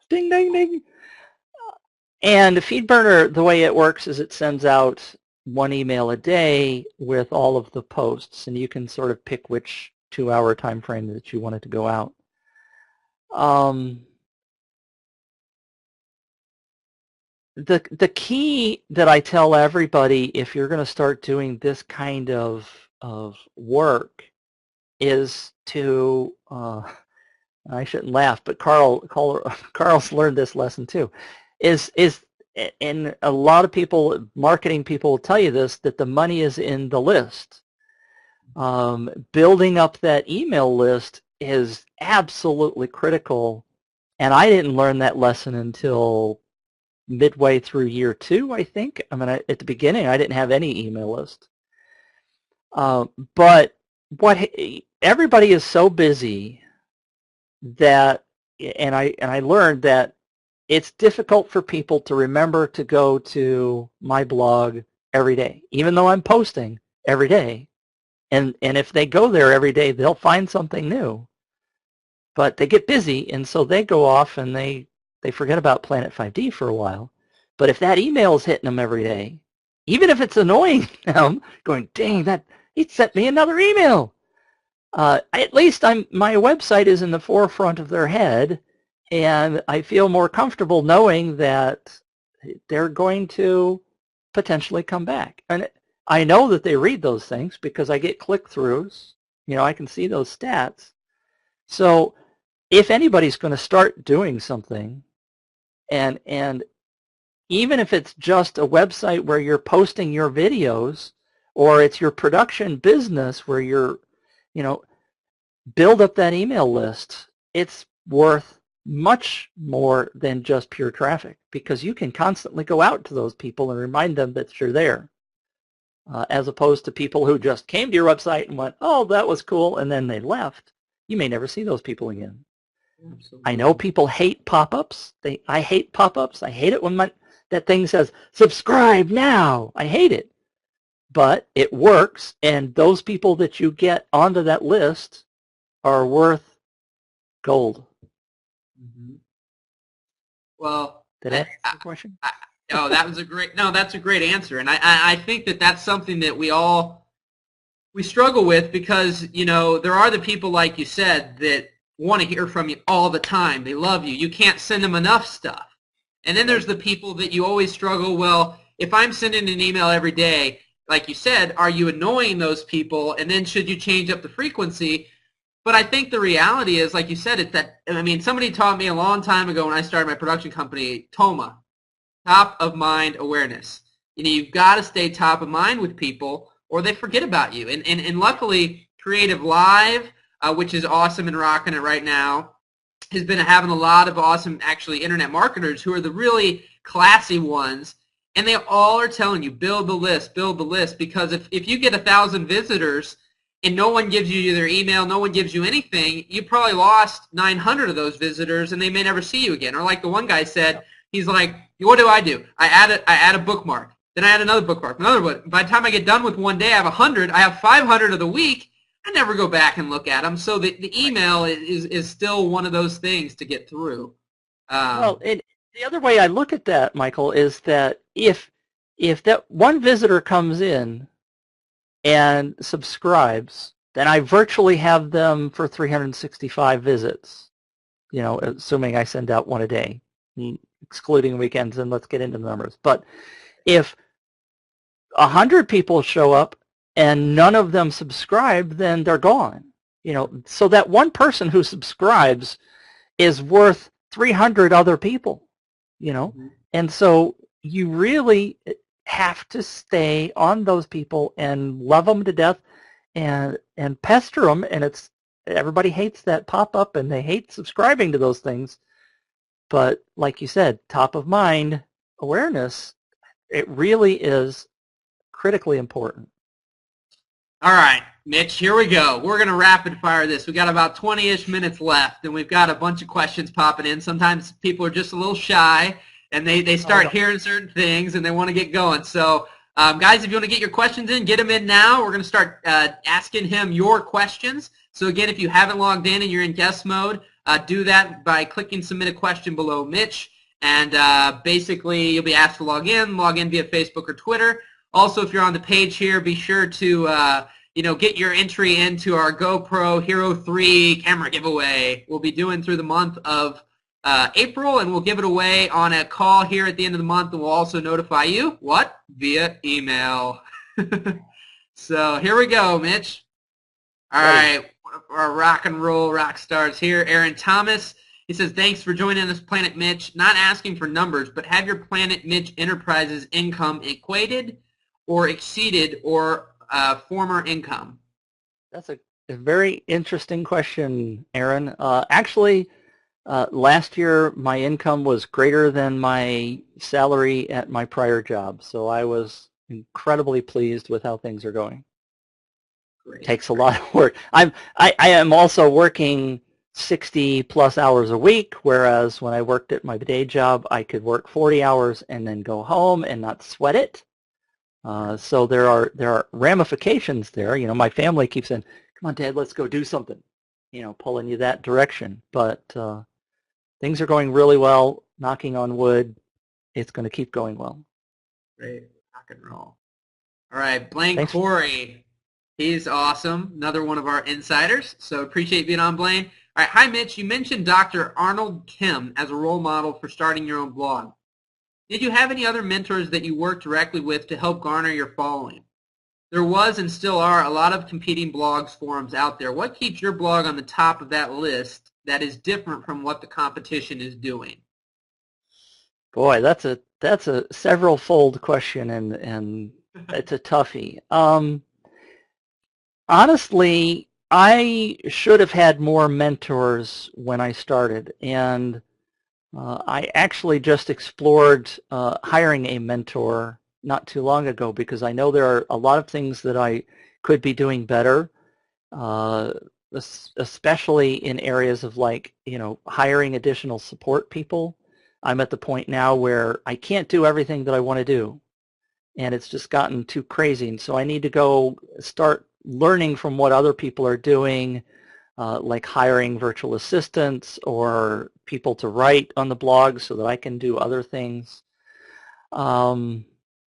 Ding, ding, ding. And FeedBurner, the way it works is it sends out 1 email a day with all of the posts, and you can sort of pick which 2-hour time frame that you want it to go out. The key that I tell everybody if you're going to start doing this kind of work is to, I shouldn't laugh, but Carl's learned this lesson too, is and a lot of people, marketing people will tell you this, that the money is in the list. Building up that email list is absolutely critical, and I didn't learn that lesson until midway through year 2, I think. I mean, at the beginning, I didn't have any email list. But everybody is so busy that, and I learned that it's difficult for people to remember to go to my blog every day, even though I'm posting every day. And if they go there every day, they'll find something new. But they get busy, and so they go off and they forget about Planet5D for a while. But if that email is hitting them every day, even if it's annoying them, going, dang, he sent me another email. At least my website is in the forefront of their head, and I feel more comfortable knowing that they're going to potentially come back. And I know that they read those things because I get click-throughs. You know, I can see those stats. So if anybody's going to start doing something, and even if it's just a website where you're posting your videos, or it's your production business where you're, you know, build up that email list. It's worth much more than just pure traffic because you can constantly go out to those people and remind them that you're there, as opposed to people who just came to your website and went, oh, that was cool, and then they left. You may never see those people again. Absolutely. I know people hate pop-ups. I hate pop-ups. I hate it when that thing says, subscribe now. I hate it. But it works, and those people that you get onto that list are worth gold. Mm-hmm. Well, did I answer the question? That's a great answer. And I think that's something that we struggle with because, you know, there are the people, like you said, that want to hear from you all the time. They love you. You can't send them enough stuff. And then there's the people that you always struggle, well, if I'm sending an email every day, like you said, are you annoying those people? And then should you change up the frequency? But I think the reality is, like you said, it's that, I mean, somebody taught me a long time ago when I started my production company, TOMA, top of mind awareness. You know, you've got to stay top of mind with people or they forget about you. And luckily, Creative Live, which is awesome and rocking it right now, has been having a lot of awesome, actually, internet marketers who are the really classy ones. And they all are telling you, build the list, because if you get 1,000 visitors and no one gives you their email, no one gives you anything, you probably lost 900 of those visitors and they may never see you again. Or like the one guy said, he's like, what do? I add a bookmark. Then I add another bookmark, another one. By the time I get done with one day, I have 100. I have 500 of the week. I never go back and look at them. So the email is still one of those things to get through. Well, the other way I look at that, Michael, is that if that one visitor comes in and subscribes, then I virtually have them for 365 visits, you know, assuming I send out one a day, excluding weekends, and let's get into the numbers. But if 100 people show up and none of them subscribe, then they're gone. You know, so that one person who subscribes is worth 300 other people, you know. Mm-hmm. And so you really have to stay on those people and love them to death and pester them. And everybody hates that pop-up and they hate subscribing to those things. But like you said, top of mind awareness, it really is critically important. All right, Mitch, here we go. We're going to rapid fire this. We got about 20-ish minutes left, and we've got a bunch of questions popping in. Sometimes people are just a little shy, and they start hearing certain things, and they want to get going. So, guys, if you want to get your questions in, get them in now. We're going to start asking him your questions. So, again, if you haven't logged in and you're in guest mode, do that by clicking Submit a Question below Mitch, and basically you'll be asked to log in via Facebook or Twitter. Also, if you're on the page here, be sure to get your entry into our GoPro Hero 3 camera giveaway. We'll be doing through the month of April, and we'll give it away on a call here at the end of the month, and we'll also notify you, what? Via email. So here we go, Mitch. All right, our rock and roll rock stars here. Aaron Thomas, he says, thanks for joining us, Planet Mitch. Not asking for numbers, but have your Planet Mitch Enterprises income equated or exceeded or former income? That's a very interesting question, Aaron. Actually, last year my income was greater than my salary at my prior job, so I was incredibly pleased with how things are going. Great. Takes a lot of work. I am also working 60 plus hours a week, whereas when I worked at my day job, I could work 40 hours and then go home and not sweat it. So there are ramifications there. You know, my family keeps saying, "Come on, Dad, let's go do something." You know, pulling you that direction. But things are going really well. Knocking on wood, it's going to keep going well. Great, rock and roll. All right, Blaine Corey, he's awesome. Another one of our insiders. So appreciate being on, Blaine. All right, hi Mitch. You mentioned Dr. Arnold Kim as a role model for starting your own blog. Did you have any other mentors that you worked directly with to help garner your following? There was and still are a lot of competing blogs forums out there. What keeps your blog on the top of that list that is different from what the competition is doing? Boy, that's a several-fold question, and it's a toughie. Honestly, I should have had more mentors when I started, and I actually just explored hiring a mentor not too long ago because I know there are a lot of things that I could be doing better, especially in areas of like, you know, hiring additional support people. I'm at the point now where I can't do everything that I want to do, and it's just gotten too crazy. And so I need to go start learning from what other people are doing, like hiring virtual assistants or people to write on the blog so that I can do other things.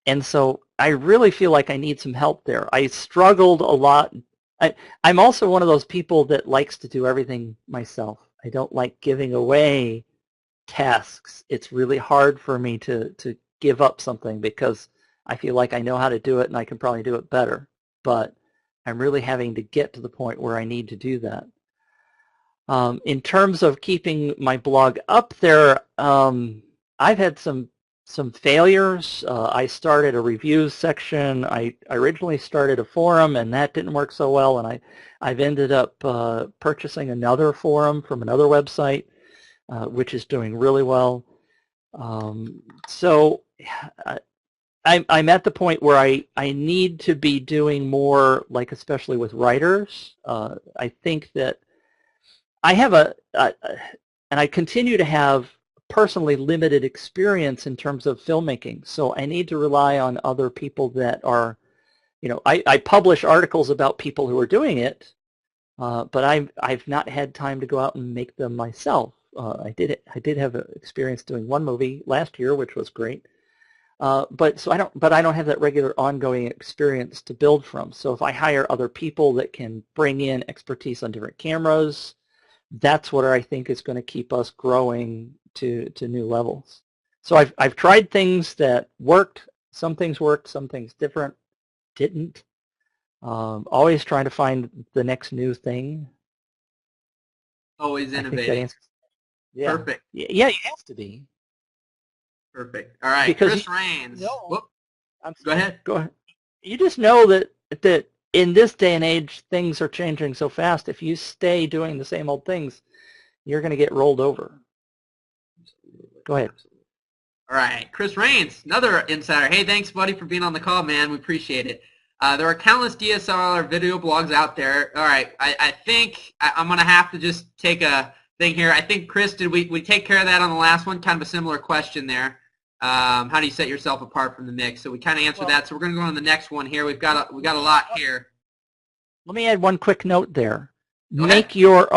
And so I really feel like I need some help there. I struggled a lot I'm also one of those people that likes to do everything myself. I don't like giving away tasks. It's really hard for me to give up something because I feel like I know how to do it and I can probably do it better. But I'm really having to get to the point where I need to do that. In terms of keeping my blog up there, I've had some failures. I started a reviews section. I originally started a forum, and that didn't work so well. And I've ended up purchasing another forum from another website, which is doing really well. So I'm at the point where I need to be doing more, like especially with writers. I think that I have and I continue to have personally limited experience in terms of filmmaking, so I need to rely on other people that are, I publish articles about people who are doing it, but I've not had time to go out and make them myself. I did have experience doing one movie last year, which was great, but I don't have that regular ongoing experience to build from. So if I hire other people that can bring in expertise on different cameras, that's what I think is going to keep us growing to new levels. So I've tried things that worked. Some things worked. Some things didn't. Always trying to find the next new thing. Always I think that innovating. answers. Yeah. Perfect. Yeah, you have to be. Perfect. All right, Because Chris Rains. Whoop. Go ahead. Go ahead. You just know that in this day and age, things are changing so fast. If you stay doing the same old things, you're going to get rolled over. Go ahead. All right, Chris Rains, another insider. Hey, thanks, buddy, for being on the call, man. We appreciate it. There are countless DSLR video blogs out there. All right, I think I'm going to have to just take a thing here. I think, Chris, did we take care of that on the last one? Kind of a similar question there. How do you set yourself apart from the mix? So we kind of answered that. So we're going to go on to the next one here. We've got a lot here. Let me add one quick note there. Make your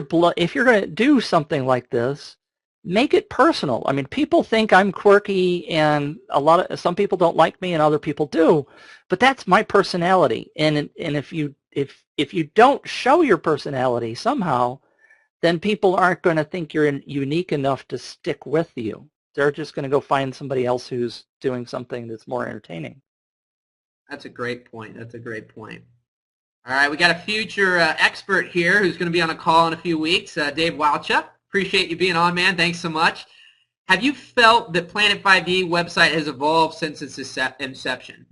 blog. If you're going to do something like this, make it personal. I mean, people think I'm quirky, and some people don't like me, and other people do. But that's my personality. And if you don't show your personality somehow, then people aren't going to think you're unique enough to stick with you. They're just going to go find somebody else who's doing something that's more entertaining. That's a great point. That's a great point. All right, we got a future expert here who's going to be on a call in a few weeks, Dave Walcha. Appreciate you being on, man. Thanks so much. Have you felt that Planet5D website has evolved since its inception?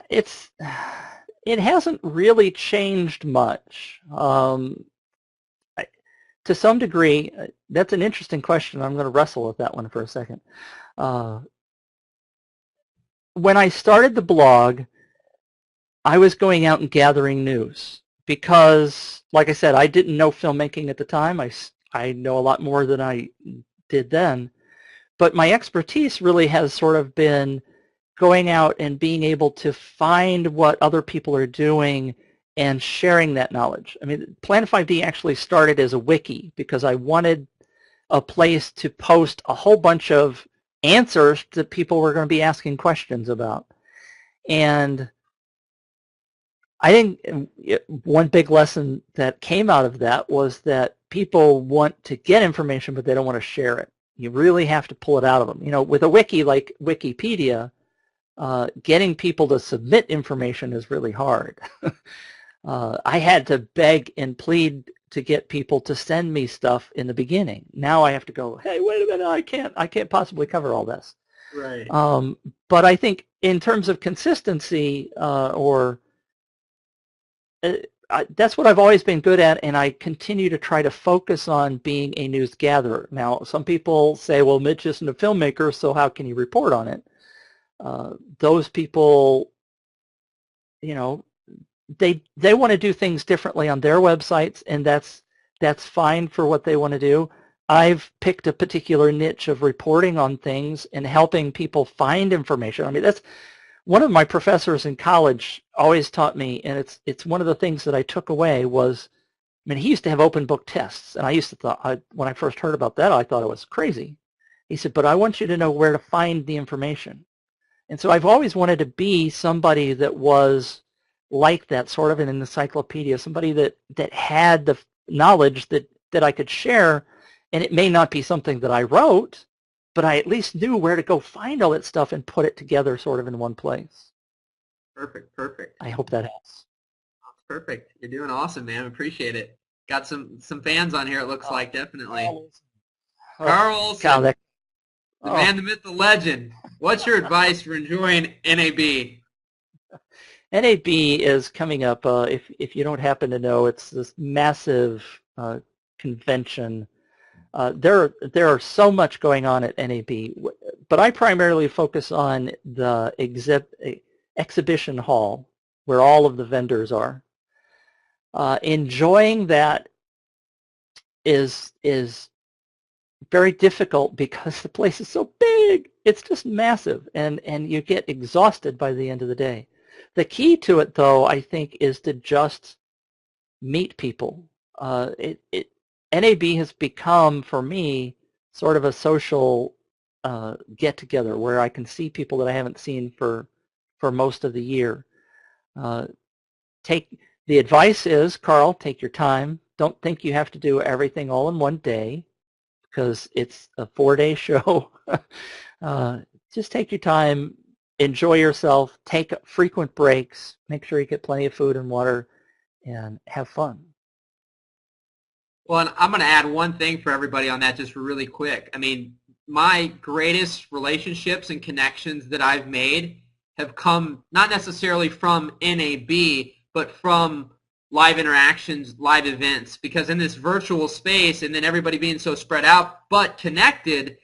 It hasn't really changed much. To some degree, that's an interesting question. I'm going to wrestle with that one for a second. When I started the blog, I was going out and gathering news because, like I said, I didn't know filmmaking at the time. I know a lot more than I did then. But my expertise really has sort of been going out and being able to find what other people are doing and sharing that knowledge. I mean, Planet5D actually started as a wiki because I wanted a place to post a whole bunch of answers that people were going to be asking questions about. And I think one big lesson that came out of that was that people want to get information, but they don't want to share it. You really have to pull it out of them. You know, with a wiki like Wikipedia, getting people to submit information is really hard. I had to beg and plead to get people to send me stuff in the beginning. Now I have to go, hey, wait a minute, I can't possibly cover all this. Right. But I think in terms of consistency, that's what I've always been good at, and I continue to try to focus on being a news gatherer. Now, some people say, well, Mitch isn't a filmmaker, so how can you report on it? Those people, you know, they want to do things differently on their websites, and that's fine for what they want to do. I've picked a particular niche of reporting on things and helping people find information. I mean, that's one of my professors in college always taught me, and it's one of the things that I took away was, I mean, he used to have open book tests, and I used to thought, when I first heard about that, I thought it was crazy. He said, but I want you to know where to find the information. And so I've always wanted to be somebody that was like that, sort of an encyclopedia, somebody that had the knowledge that I could share, and it may not be something that I wrote, but I at least knew where to go find all that stuff and put it together sort of in one place. Perfect, perfect. I hope that helps. Perfect. You're doing awesome, man. Appreciate it. Got some fans on here, it looks like, definitely. Carl Olson, the man, the myth, the legend. What's your advice for enjoying NAB? NAB is coming up. If you don't happen to know, it's this massive convention. There are so much going on at NAB, but I primarily focus on the exhibition hall where all of the vendors are. Enjoying that is very difficult because the place is so big. It's just massive, and you get exhausted by the end of the day. The key to it, though, I think, is to just meet people. NAB has become, for me, sort of a social get-together where I can see people that I haven't seen for most of the year. The advice is, Carl, take your time. Don't think you have to do everything all in one day because it's a 4-day show. Just take your time, enjoy yourself, take frequent breaks, make sure you get plenty of food and water, and have fun. Well, and I'm going to add one thing for everybody on that just really quick. I mean, my greatest relationships and connections that I've made have come not necessarily from NAB, but from live interactions, live events, because in this virtual space and then everybody being so spread out but connected,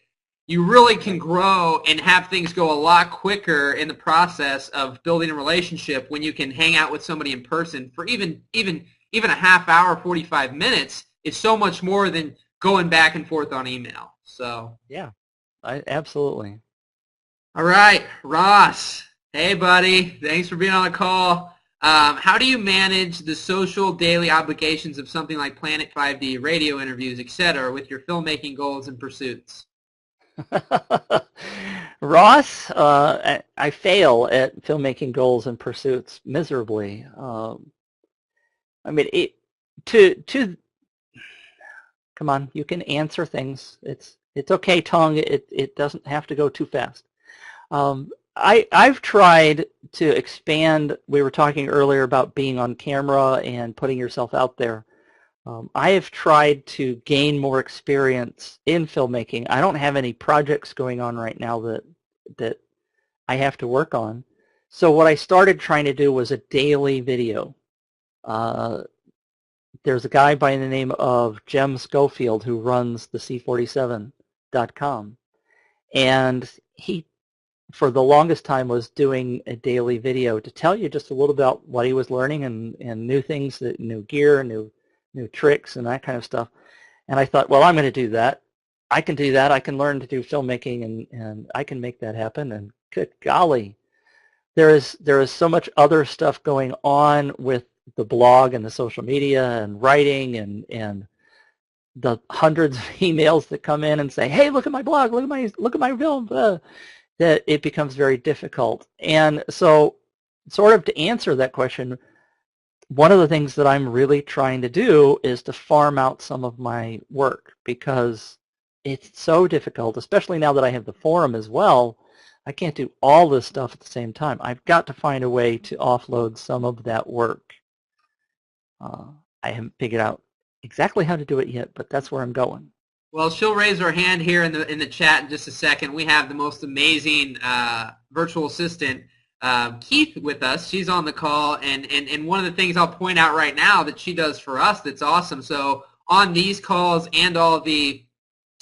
you really can grow and have things go a lot quicker in the process of building a relationship when you can hang out with somebody in person for even a half hour, 45 minutes is so much more than going back and forth on email. So yeah, absolutely. All right, Ross. Hey, buddy. Thanks for being on the call. How do you manage the social daily obligations of something like planet5D, radio interviews, etc., with your filmmaking goals and pursuits? Ross, I fail at filmmaking goals and pursuits miserably. I mean, come on, you can answer things. It's okay, tongue. It doesn't have to go too fast. I've tried to expand. We were talking earlier about being on camera and putting yourself out there. I have tried to gain more experience in filmmaking. I don't have any projects going on right now that I have to work on. So what I started trying to do was a daily video. There's a guy by the name of Jem Schofield who runs the C47.com. And he, for the longest time, was doing a daily video to tell you just a little about what he was learning and new things, new gear, new tricks, and that kind of stuff. And I thought, well, I'm going to do that. I can do that. I can learn to do filmmaking, and I can make that happen. And good golly, there is so much other stuff going on with the blog and the social media and writing and the hundreds of emails that come in and say, hey, look at my blog, look at my film, that it becomes very difficult. And so sort of to answer that question, one of the things that I'm really trying to do is to farm out some of my work because it's so difficult, especially now that I have the forum as well. I can't do all this stuff at the same time. I've got to find a way to offload some of that work. I haven't figured out exactly how to do it yet, but that's where I'm going. Well, she'll raise her hand here in the chat in just a second. We have the most amazing virtual assistant, Keith, with us. She's on the call, and one of the things I'll point out right now that she does for us that's awesome. So on these calls and all the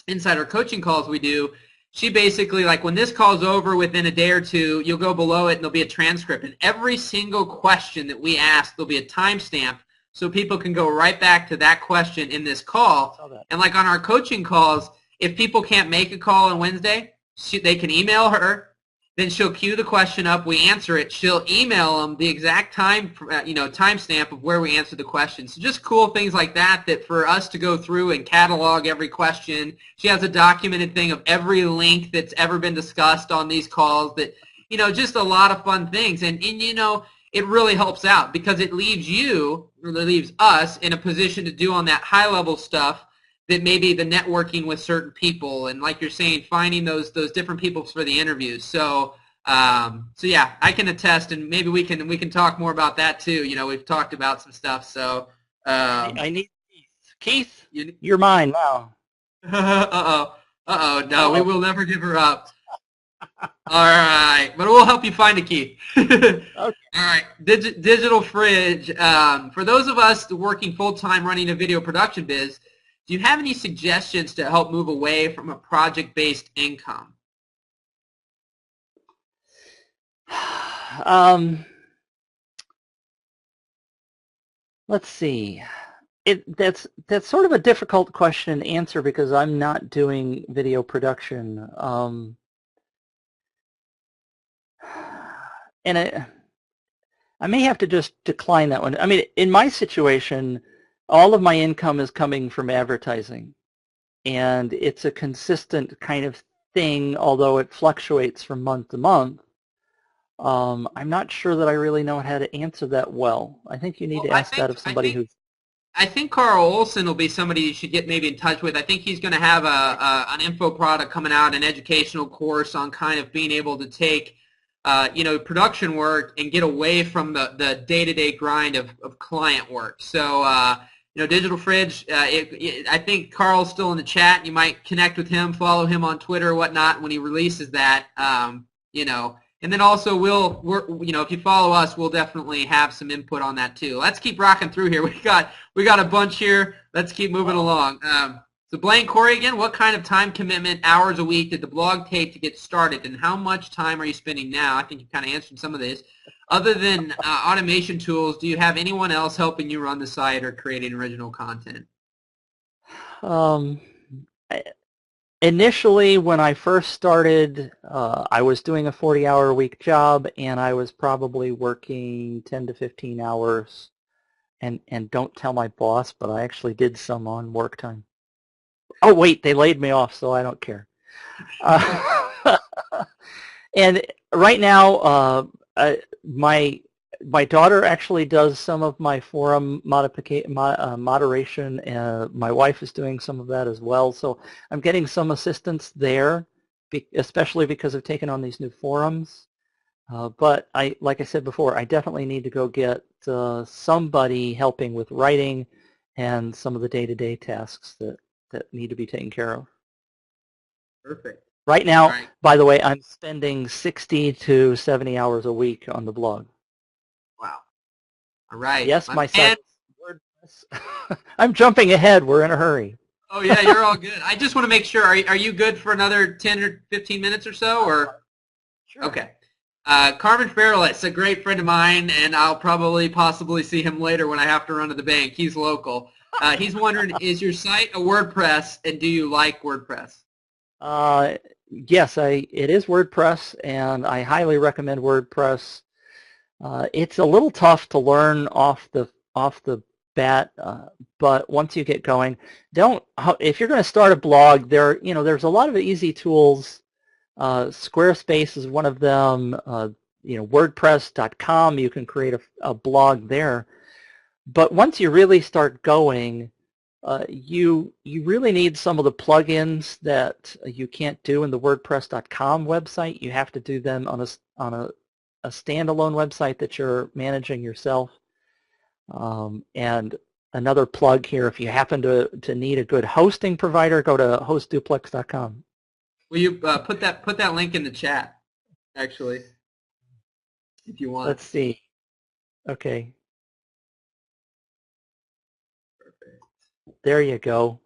insider coaching calls we do, she basically, like when this call's over within a day or two, you'll go below it and there'll be a transcript. And every single question that we ask, there'll be a timestamp so people can go right back to that question in this call. And like on our coaching calls, if people can't make a call on Wednesday, they can email her. Then she'll queue the question up. We answer it. She'll email them the exact timestamp of where we answered the question. So just cool things like that for us to go through and catalog every question. She has a documented thing of every link that's ever been discussed on these calls. That just a lot of fun things. And it really helps out because it leaves you, or it leaves us, in a position to do on that high-level stuff that maybe the networking with certain people and, like you're saying, finding those different people for the interviews. So yeah, I can attest, and maybe we can talk more about that too. We've talked about some stuff. So I need Keith. Keith, you, you're mine now. no, we Uh-oh. will never give her up. All right, but we'll help you find a key. All Okay. right, Digital Fridge. For those of us working full-time running a video production biz, do you have any suggestions to help move away from a project-based income? Let's see. That's sort of a difficult question to answer because I'm not doing video production. And I may have to just decline that one. I mean, in my situation, all of my income is coming from advertising, and it's a consistent kind of thing, although it fluctuates from month to month. I'm not sure that I really know how to answer that well. I think you need Well, to ask that of somebody who's... I think Carl Olson will be somebody you should get maybe in touch with. I think he's going to have an info product coming out, an educational course on kind of being able to take production work and get away from the day-to-day grind of client work. So Digital Fridge, I think Carl's still in the chat. You might connect with him, follow him on Twitter or whatnot when he releases that. And then also if you follow us, we'll definitely have some input on that too. Let's keep rocking through here. We got a bunch here. Let's keep moving along. So Blaine Corey again, what kind of time commitment, hours a week did the blog take to get started, and how much time are you spending now? I think you kind of answered some of this. Other than automation tools, do you have anyone else helping you run the site or creating original content? Initially, when I first started, I was doing a 40-hour-a-week job, and I was probably working 10 to 15 hours. And don't tell my boss, but I actually did some on work time. Oh, wait, they laid me off, so I don't care. And right now, my daughter actually does some of my forum moderation, and my wife is doing some of that as well. So I'm getting some assistance there, especially because I've taken on these new forums. But like I said before, I definitely need to go get somebody helping with writing and some of the day-to-day tasks that need to be taken care of. Perfect. Right now, right. By the way, I'm spending 60 to 70 hours a week on the blog. Wow. All right. Yes, my site is WordPress. I'm jumping ahead. We're in a hurry. Oh, yeah, you're all good. I just want to make sure, are you good for another 10 or 15 minutes or so? Or Sure. Okay. Carmen Farrellis, a great friend of mine, and I'll possibly see him later when I have to run to the bank. He's local. He's wondering, is your site a WordPress, and do you like WordPress? Yes, it is WordPress, and I highly recommend WordPress. It's a little tough to learn off the bat, but once you get going, if you're going to start a blog, there's a lot of easy tools. Squarespace is one of them. WordPress.com, you can create a blog there. But once you really start going, you really need some of the plugins that you can't do in the WordPress.com website. You have to do them on a standalone website that you're managing yourself. And another plug here, if you happen to need a good hosting provider, go to hostduplex.com. Will you put that link in the chat, actually, if you want? Let's see. Okay. Perfect. There you go.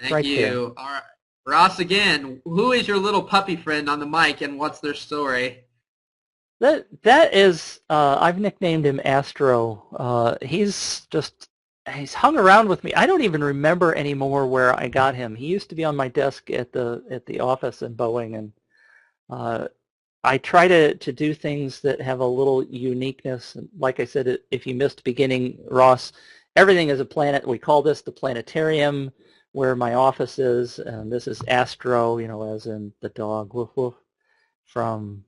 Thank you. There. All right. Ross, again, who is your little puppy friend on the mic, and what's their story? That is, I've nicknamed him Astro. He's hung around with me. I don't even remember anymore where I got him. He used to be on my desk at the office in Boeing, and I try to do things that have a little uniqueness. And like I said, if you missed beginning, Ross, everything is a planet. We call this the planetarium, where my office is, and this is Astro, as in the dog, woof woof, from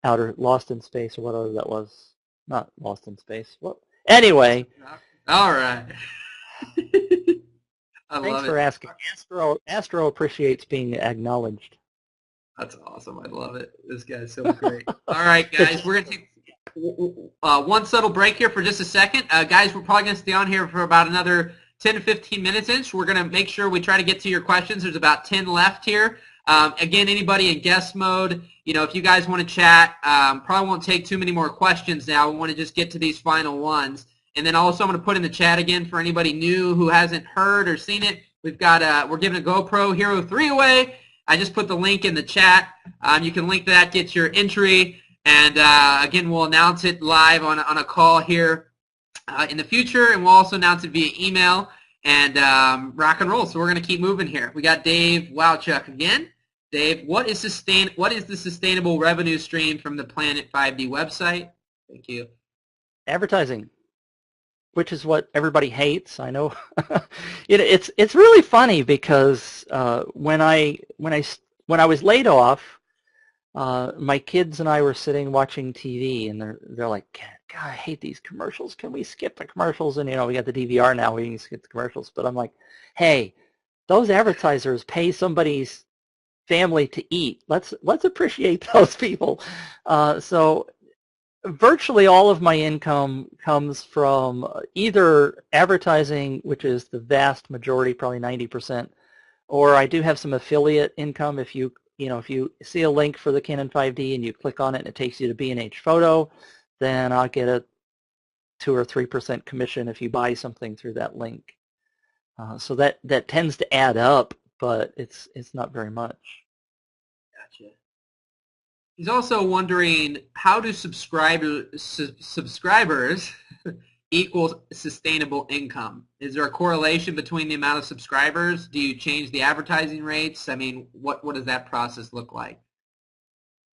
Lost in Space or whatever that was. Not Lost in Space. Well, anyway, All right. I thanks love for it. asking. Astro appreciates being acknowledged. That's awesome. I love it. This guy's so great. All right, The guys, we're going to take one subtle break here for just a second. Guys, we're probably going to stay on here for about another 10 to 15 minutes. We're going to make sure we try to get to your questions. There's about 10 left here. Again, anybody in guest mode, if you guys want to chat, probably won't take too many more questions now. We want to just get to these final ones. And then also I'm going to put in the chat again for anybody new who hasn't heard or seen it. We're giving a GoPro Hero 3 away. I just put the link in the chat. You can link that, get your entry, and again, we'll announce it live on a call here in the future, and we'll also announce it via email and rock and roll. So we're going to keep moving here. We got Dave Wowchuck again. Dave, what is the sustainable revenue stream from the Planet5D website? Thank you. Advertising, which is what everybody hates. I know. It's really funny because when I was laid off, my kids and I were sitting watching TV, and they're like, "God, I hate these commercials. Can we skip the commercials?" And we got the DVR now. We can skip the commercials. But I'm like, "Hey, those advertisers pay somebody's family to eat. Let's appreciate those people." So virtually all of my income comes from either advertising, which is the vast majority, probably 90%, or I do have some affiliate income. If you see a link for the Canon 5D and you click on it and it takes you to B&H Photo, then I'll get a 2 or 3% commission if you buy something through that link. So that tends to add up, but it's not very much. Gotcha. He's also wondering, how do subscribers equal sustainable income? Is there a correlation between the amount of subscribers? Do you change the advertising rates? I mean, what does that process look like?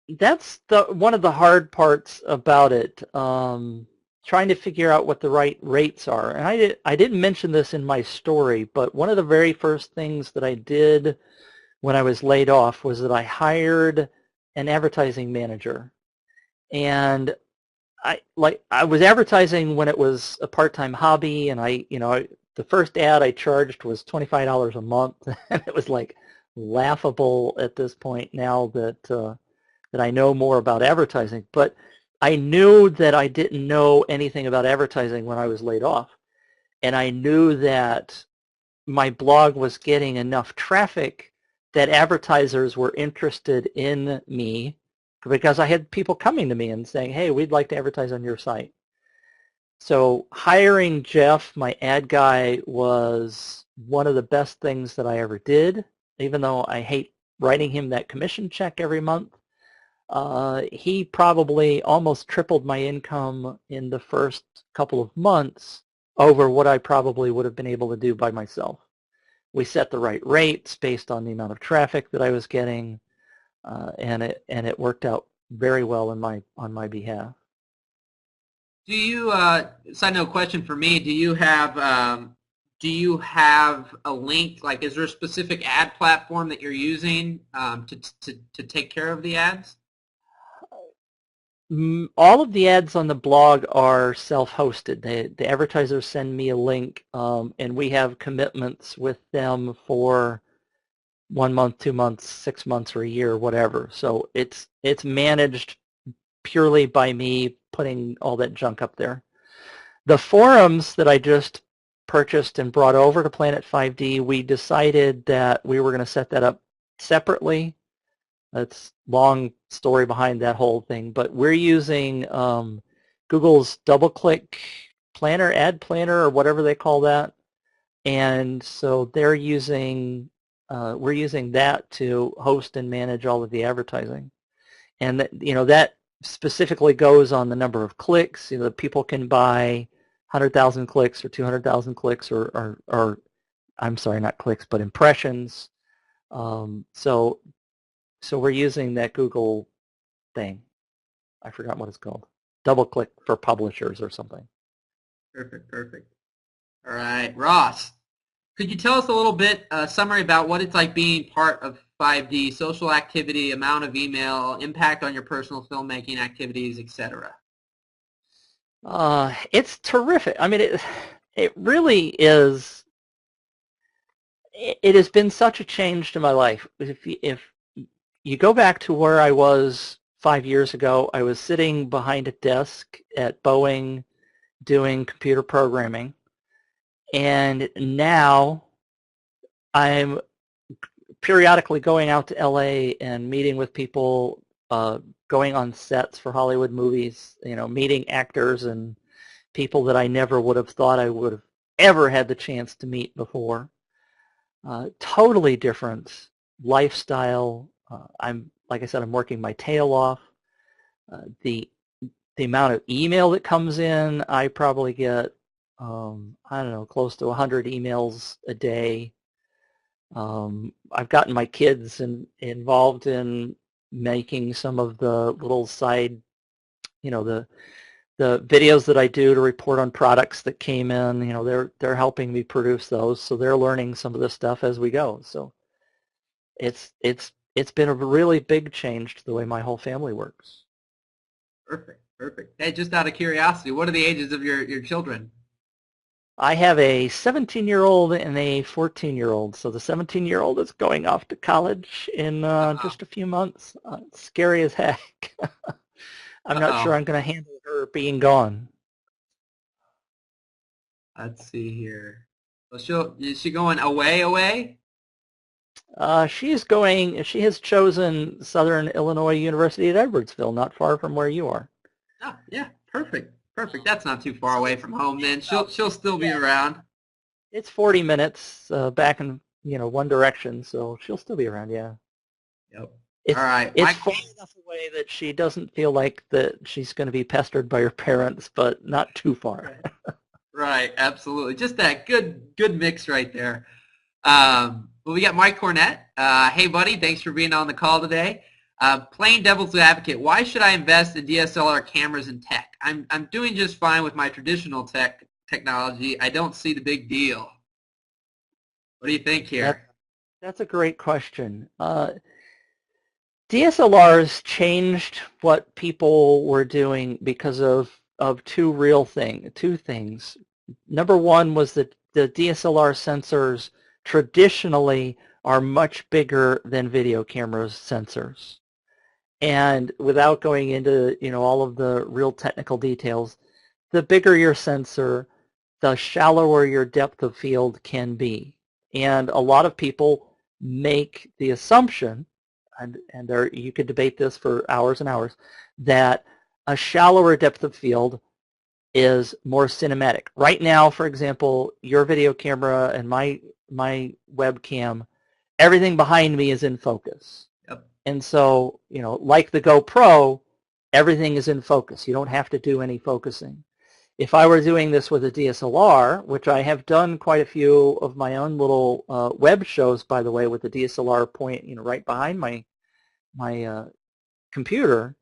That's one of the hard parts about it, trying to figure out what the right rates are. And I didn't mention this in my story, but one of the very first things that I did when I was laid off was that I hired an advertising manager. And I was advertising when it was a part-time hobby, and the first ad I charged was $25 a month, and it was like laughable at this point now that I know more about advertising. But I knew that I didn't know anything about advertising when I was laid off, and I knew that my blog was getting enough traffic that advertisers were interested in me, because I had people coming to me and saying, "Hey, we'd like to advertise on your site." So hiring Jeff, my ad guy, was one of the best things that I ever did, even though I hate writing him that commission check every month. He probably almost tripled my income in the first couple of months over what I probably would have been able to do by myself. We set the right rates based on the amount of traffic that I was getting, and it worked out very well on my behalf. Do you, side note question for me, do you have a link, like is there a specific ad platform that you're using to take care of the ads? All of the ads on the blog are self-hosted. The advertisers send me a link, and we have commitments with them for 1 month, 2 months, 6 months, or a year, whatever. So it's managed purely by me putting all that junk up there. The forums that I just purchased and brought over to Planet5D, we decided that we were going to set that up separately. That's a long story behind that whole thing, but we're using Google's DoubleClick Planner, Ad Planner, or whatever they call that, and so we're using that to host and manage all of the advertising, and that specifically goes on the number of clicks. People can buy 100,000 clicks or 200,000 clicks, or I'm sorry, not clicks, but impressions. So we're using that Google thing. I forgot what it's called. DoubleClick for publishers or something. Perfect. All right, Ross, could you tell us a little bit, summary about what it's like being part of 5D, social activity, amount of email, impact on your personal filmmaking activities, etc.? It's terrific. I mean, it really is. It has been such a change to my life. If you go back to where I was 5 years ago, I was sitting behind a desk at Boeing doing computer programming, and now I'm periodically going out to LA and meeting with people, going on sets for Hollywood movies, meeting actors and people that I never would have thought I would have ever had the chance to meet before. Totally different lifestyle. Like I said, I'm working my tail off. The amount of email that comes in, I probably get, I don't know, close to 100 emails a day. I've gotten my kids involved in making some of the little side, the videos that I do to report on products that came in. They're helping me produce those, so they're learning some of this stuff as we go. So it's been a really big change to the way my whole family works. Perfect, perfect. Hey, just out of curiosity, what are the ages of your children? I have a 17-year-old and a 14-year-old. So the 17-year-old is going off to college in Uh-oh. just a few months. It's scary as heck. I'm not sure Uh-oh. I'm going to handle her being gone. Let's see here. So is she going away? She has chosen Southern Illinois University at Edwardsville, not far from where you are. Oh, yeah, perfect. Perfect. That's not too far So away from home then. She'll still be yeah, around. it's 40 minutes back in one direction, so she'll still be around. Yeah, Yep. All it's right. it's far enough away that she doesn't feel like that she's going to be pestered by her parents, but not too far. Right. Right, absolutely. Just that good mix right there. Well, we got Mike Cornett. Hey, buddy, thanks for being on the call today. Plain devil's advocate, why should I invest in DSLR cameras and tech? I'm doing just fine with my traditional technology. I don't see the big deal. What do you think That here? that's a great question. DSLRs changed what people were doing because of two things. Number one was that the DSLR sensors traditionally are much bigger than video cameras sensors. And without going into, all of the real technical details, the bigger your sensor, the shallower your depth of field can be. And a lot of people make the assumption, and you could debate this for hours and hours, that a shallower depth of field is more cinematic. Right now, for example, your video camera and my webcam, everything behind me is in focus. Yep. And so, like the GoPro, everything is in focus. You don't have to do any focusing. If I were doing this with a DSLR, which I have done quite a few of my own little web shows, by the way, with the DSLR point, right behind my computer,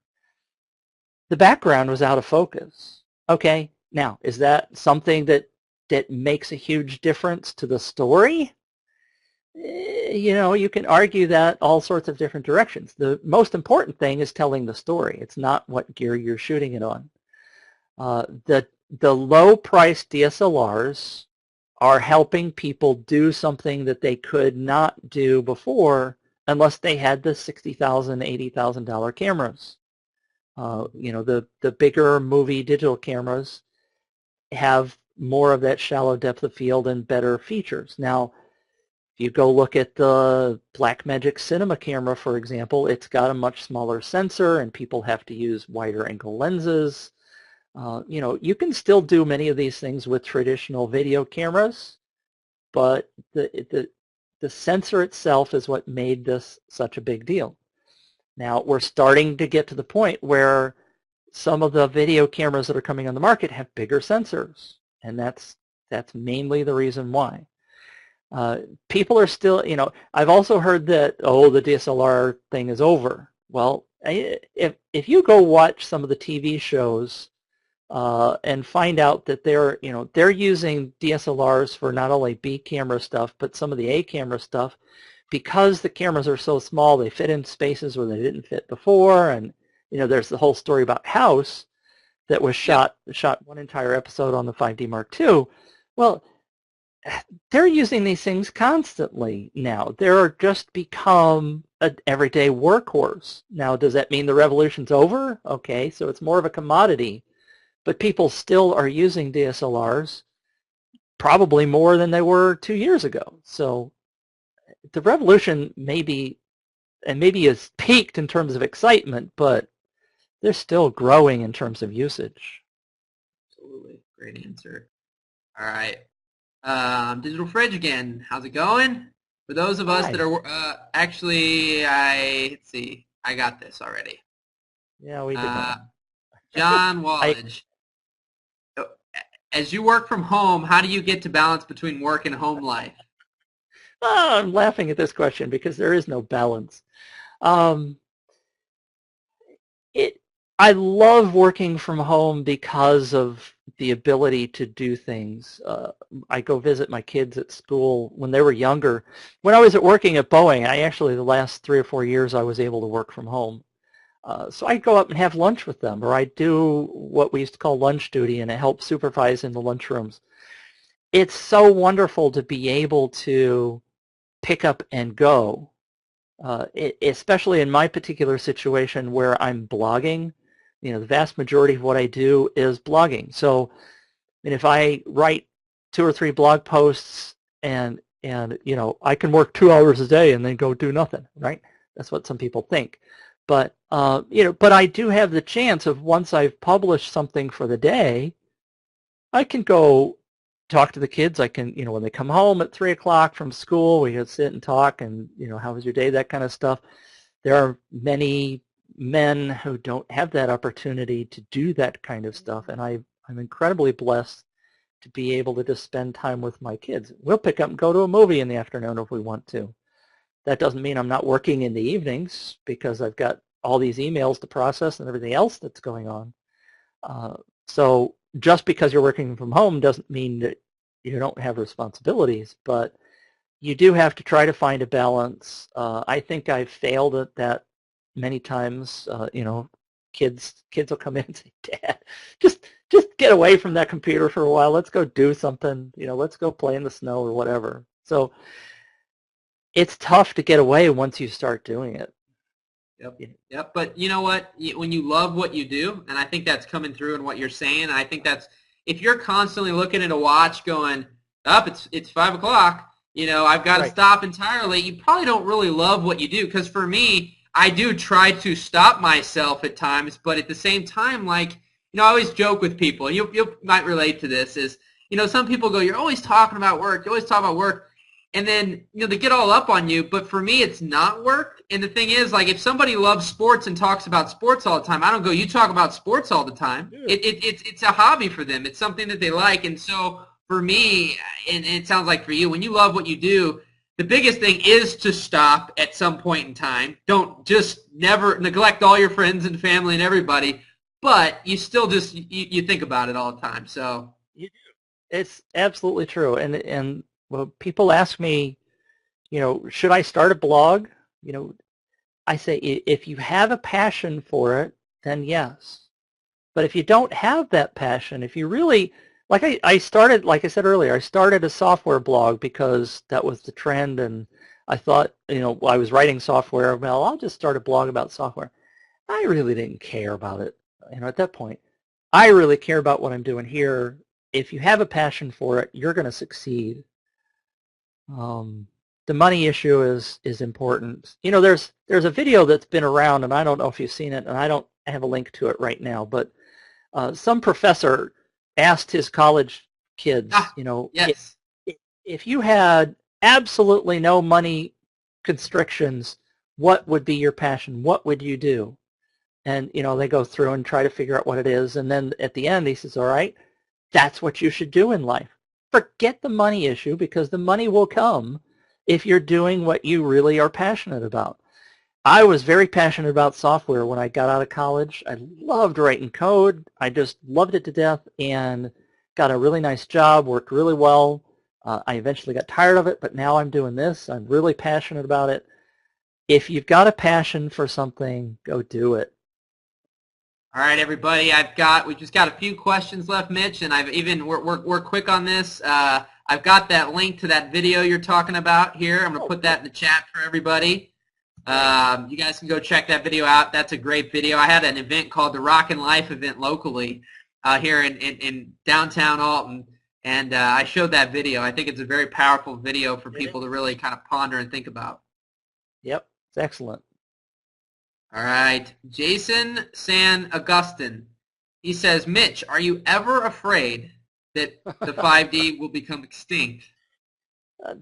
the background was out of focus. Okay, now, is that something that makes a huge difference to the story? You can argue that all sorts of different directions. The most important thing is telling the story. It's not what gear you're shooting it on. The low-priced DSLRs are helping people do something that they could not do before unless they had the $60,000, $80,000 cameras. The bigger movie digital cameras have more of that shallow depth of field and better features. Now, if you go look at the Blackmagic Cinema camera, for example, it's got a much smaller sensor and people have to use wider angle lenses. You can still do many of these things with traditional video cameras, but the sensor itself is what made this such a big deal. Now, we're starting to get to the point where some of the video cameras that are coming on the market have bigger sensors, and that's mainly the reason why. People are still, I've also heard that, oh, the DSLR thing is over. Well, if you go watch some of the TV shows and find out that they're using DSLRs for not only B camera stuff, but some of the A camera stuff, because the cameras are so small, they fit in spaces where they didn't fit before, and there's the whole story about house. that was shot one entire episode on the 5D Mark II. Well, they're using these things constantly now. They're just become an everyday workhorse. Now, does that mean the revolution's over? Okay, so it's more of a commodity, but people still are using DSLRs probably more than they were 2 years ago. So the revolution maybe has peaked in terms of excitement, but they're still growing in terms of usage. Absolutely. Great answer. All right. Digital Fridge again. How's it going? For those of us that are actually, let's see. I got this already. Yeah, we did that. John Wallage. As you work from home, how do you get to balance between work and home life? I'm laughing at this question because there is no balance. I love working from home because of the ability to do things. I go visit my kids at school when they were younger. When I was working at Boeing, the last 3 or 4 years, I was able to work from home. So I'd go up and have lunch with them, or I'd do what we used to call lunch duty, and help supervise in the lunchrooms. It's so wonderful to be able to pick up and go, especially in my particular situation where I'm blogging. The vast majority of what I do is blogging. So, if I write 2 or 3 blog posts and I can work 2 hours a day and then go do nothing, right? That's what some people think. But but I do have the chance of, once I've published something for the day, I can go talk to the kids. I can, when they come home at 3 o'clock from school, we can sit and talk and, how was your day, that kind of stuff. There are many men who don't have that opportunity to do that kind of stuff, and I'm incredibly blessed to be able to just spend time with my kids. We'll pick up and go to a movie in the afternoon if we want to. That doesn't mean I'm not working in the evenings, because I've got all these emails to process and everything else that's going on. So just because you're working from home doesn't mean that you don't have responsibilities, but you do have to try to find a balance. I think I've failed at that many times. Kids will come in and say, "Dad, just get away from that computer for a while. Let's go do something. Let's go play in the snow or whatever." So it's tough to get away once you start doing it. Yep. But you know what? When you love what you do, and I think that's coming through in what you're saying, and I think that's, if you're constantly looking at a watch going, up, it's 5 o'clock, I've got to stop entirely, you probably don't really love what you do. Because for me, I do try to stop myself at times, but at the same time, I always joke with people, and you might relate to this, is, some people go, you're always talking about work, and then, they get all up on you. But for me, it's not work. And the thing is, if somebody loves sports and talks about sports all the time, I don't go, you talk about sports all the time. It's a hobby for them. It's something that they like. And so for me, and it sounds like for you, when you love what you do, the biggest thing is to stop at some point in time. Don't just never neglect all your friends and family and everybody, but you still just, you think about it all the time. So it's absolutely true. And well, people ask me, should I start a blog? I say, if you have a passion for it, then yes. But if you don't have that passion, if you really, like I started, like I said earlier, I started a software blog because that was the trend, and I thought, I was writing software, well, I'll just start a blog about software. I really didn't care about it, at that point. I really care about what I'm doing here. If you have a passion for it, you're going to succeed. The money issue is important. There's a video that's been around, and I don't know if you've seen it, and I don't have a link to it right now, but some professor asked his college kids, yes. if you had absolutely no money constrictions, what would be your passion? What would you do? And, they go through and try to figure out what it is. And then at the end, he says, all right, that's what you should do in life. Forget the money issue, because the money will come if you're doing what you really are passionate about. I was very passionate about software when I got out of college. I loved writing code. I just loved it to death, and got a really nice job, worked really well. I eventually got tired of it, but now I'm doing this. I'm really passionate about it. If you've got a passion for something, go do it. All right, everybody. We just got a few questions left, Mitch, and we're quick on this. I've got that link to that video you're talking about here. I'm going to put that in the chat for everybody. You guys can go check that video out. That's a great video. I had an event called the Rockin' Life event locally here in downtown Alton, and I showed that video. I think it's a very powerful video for people to really kind of ponder and think about. Yep, it's excellent. All right. Jason San Augustine. He says, Mitch, are you ever afraid that the 5D will become extinct?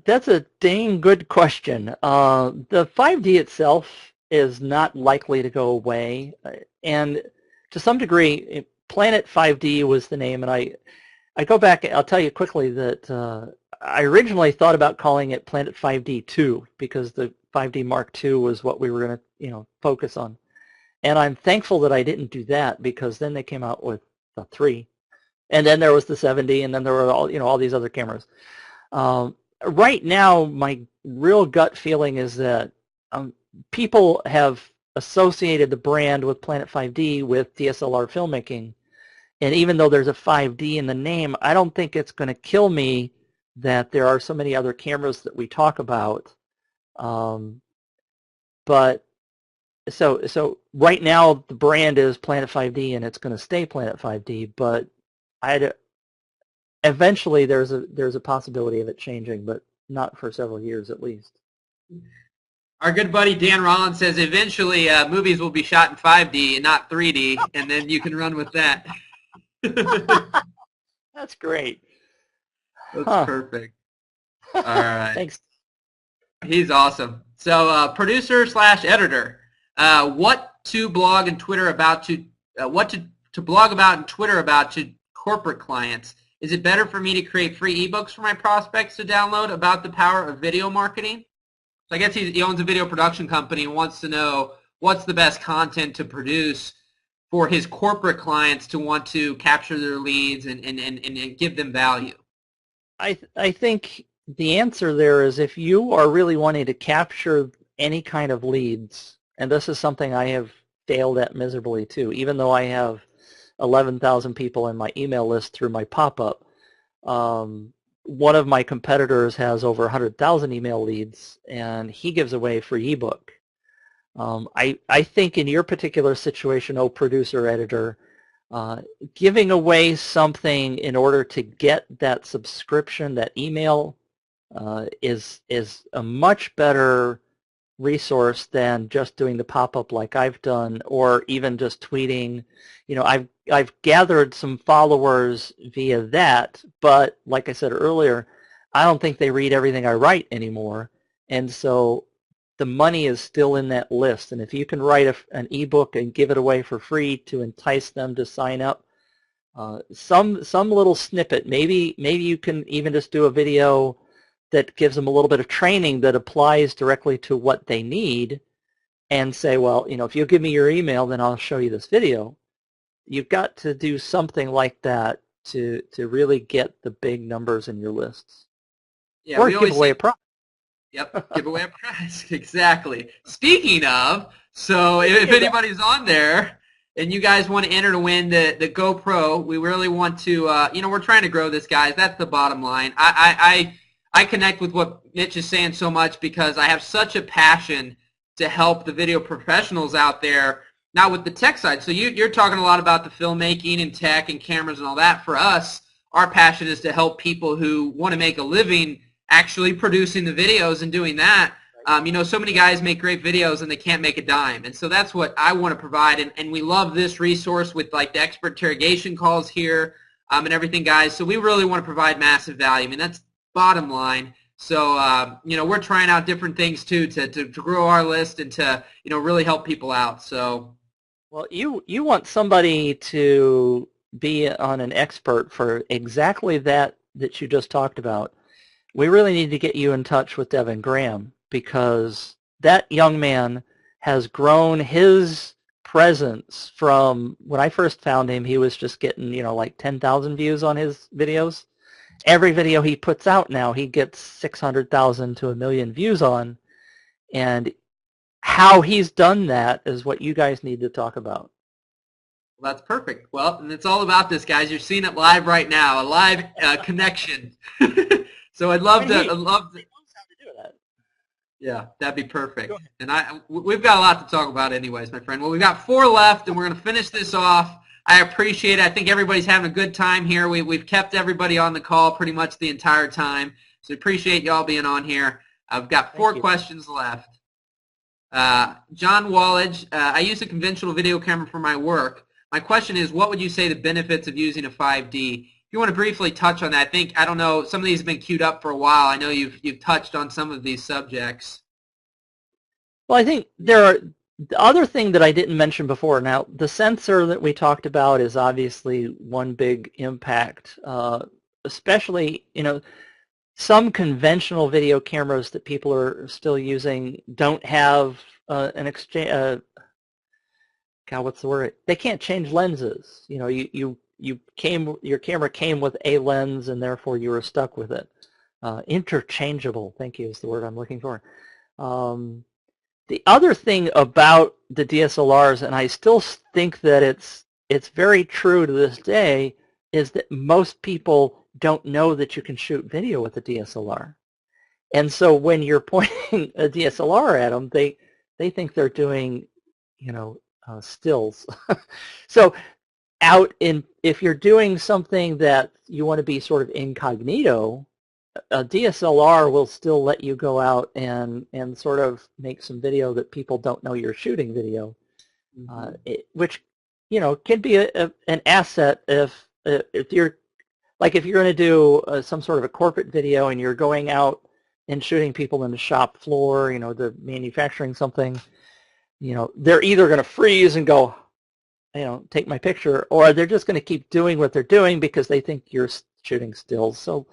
That's a dang good question. The 5D itself is not likely to go away. And to some degree, planet5D was the name. And I go back, I'll tell you quickly that I originally thought about calling it planet5D 2 because the 5D Mark II was what we were going to focus on. And I'm thankful that I didn't do that because then they came out with the 3. And then there was the 7D, and then there were all these other cameras. Right now, my real gut feeling is that people have associated the brand with planet5D with DSLR filmmaking. And even though there's a 5D in the name, I don't think it's going to kill me that there are so many other cameras that we talk about. But so right now the brand is planet5D and it's going to stay planet5D, but eventually there's a possibility of it changing, but not for several years at least. Our good buddy Dan Rollins says eventually movies will be shot in 5D and not 3D, and then you can run with that. That's great. That's perfect. All right. Thanks. He's awesome. So producer/editor, what to blog and Twitter about to blog about and Twitter about to corporate clients? Is it better for me to create free ebooks for my prospects to download about the power of video marketing? So I guess he owns a video production company and wants to know what's the best content to produce for his corporate clients to want to capture their leads and give them value. I think the answer there is if you are really wanting to capture any kind of leads, and this is something I have failed at miserably too, even though I have 11,000 people in my email list through my pop-up. One of my competitors has over 100,000 email leads, and he gives away a free ebook. I think in your particular situation, producer, editor, giving away something in order to get that subscription, that email, is a much better resource than just doing the pop-up like I've done, or even just tweeting. I've gathered some followers via that, but like I said earlier, I don't think they read everything I write anymore, and so the money is still in that list. And if you can write an ebook and give it away for free to entice them to sign up, some little snippet, maybe you can even just do a video that gives them a little bit of training that applies directly to what they need, and say, well, if you'll give me your email, then I'll show you this video. You've got to do something like that to really get the big numbers in your lists. Yeah, or give away a prize. Yep, give away a prize. Exactly. Speaking of, so if anybody's on there and you guys want to enter to win the GoPro, we really want to, we're trying to grow this, guys. That's the bottom line. I connect with what Mitch is saying so much because I have such a passion to help the video professionals out there, not with the tech side. So you're talking a lot about the filmmaking and tech and cameras and all that. For us, our passion is to help people who want to make a living actually producing the videos and doing that. So many guys make great videos and they can't make a dime. And so that's what I want to provide. And we love this resource with like the expert interrogation calls here and everything, guys. So we really want to provide massive value. I mean, that's bottom line. So, we're trying out different things too to grow our list and to, really help people out. So. Well, you want somebody to be on an expert for exactly that you just talked about. We really need to get you in touch with Devin Graham, because that young man has grown his presence from when I first found him. He was just getting, like 10,000 views on his videos. Every video he puts out now, he gets 600,000 to 1 million views on. And how he's done that is what you guys need to talk about. Well, That's perfect. Well, and it's all about this, guys. You're seeing it live right now, a live connection. So I'd love to. He knows how to do that. Yeah, that'd be perfect. And we've got a lot to talk about anyways, my friend. Well, we've got 4 left, and we're going to finish this off. I appreciate it. I think everybody's having a good time here. We've kept everybody on the call pretty much the entire time. So appreciate y'all being on here. I've got 4 questions left. John Wallage, I use a conventional video camera for my work. My question is, what would you say the benefits of using a 5D? If you want to briefly touch on that, I don't know, some of these have been queued up for a while. I know you've touched on some of these subjects. Well, I think there are the other thing that I didn't mention before. Now, the sensor that we talked about is obviously one big impact, especially, some conventional video cameras that people are still using don't have an exchange. God, what's the word? They can't change lenses. Your camera came with a lens, and therefore you were stuck with it. Interchangeable, thank you, is the word I'm looking for. The other thing about the DSLRs, and I still think that it's very true to this day, is that most people don't know that you can shoot video with a DSLR. And so when you're pointing a DSLR at them, they think they're doing, stills. So if you're doing something that you want to be sort of incognito, a DSLR will still let you go out and sort of make some video that people don't know you're shooting video, which can be an asset if you're going to do some sort of a corporate video and you're going out and shooting people in the shop floor, the manufacturing something. They're either going to freeze and go, take my picture, or they're just going to keep doing what they're doing because they think you're shooting stills. So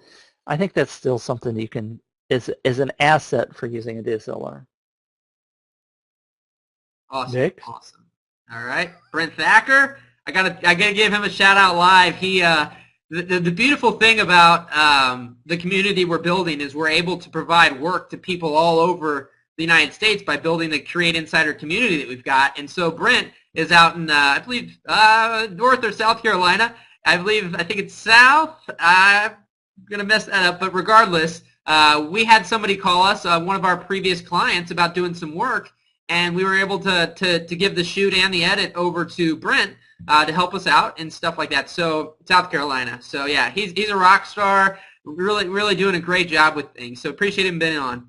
I think that's still something you can is an asset for using a DSLR. Awesome. Nick? Awesome. All right, Brent Thacker. I gotta give him a shout out live. He the beautiful thing about the community we're building is we're able to provide work to people all over the United States by building the Create Insider community that we've got. And so Brent is out in I believe North or South Carolina. I think it's South. I'm gonna mess that up, but regardless, we had somebody call us, one of our previous clients, about doing some work, and we were able to give the shoot and the edit over to Brent to help us out and stuff like that. So South Carolina. So yeah, he's a rock star, really doing a great job with things. So appreciate him being on.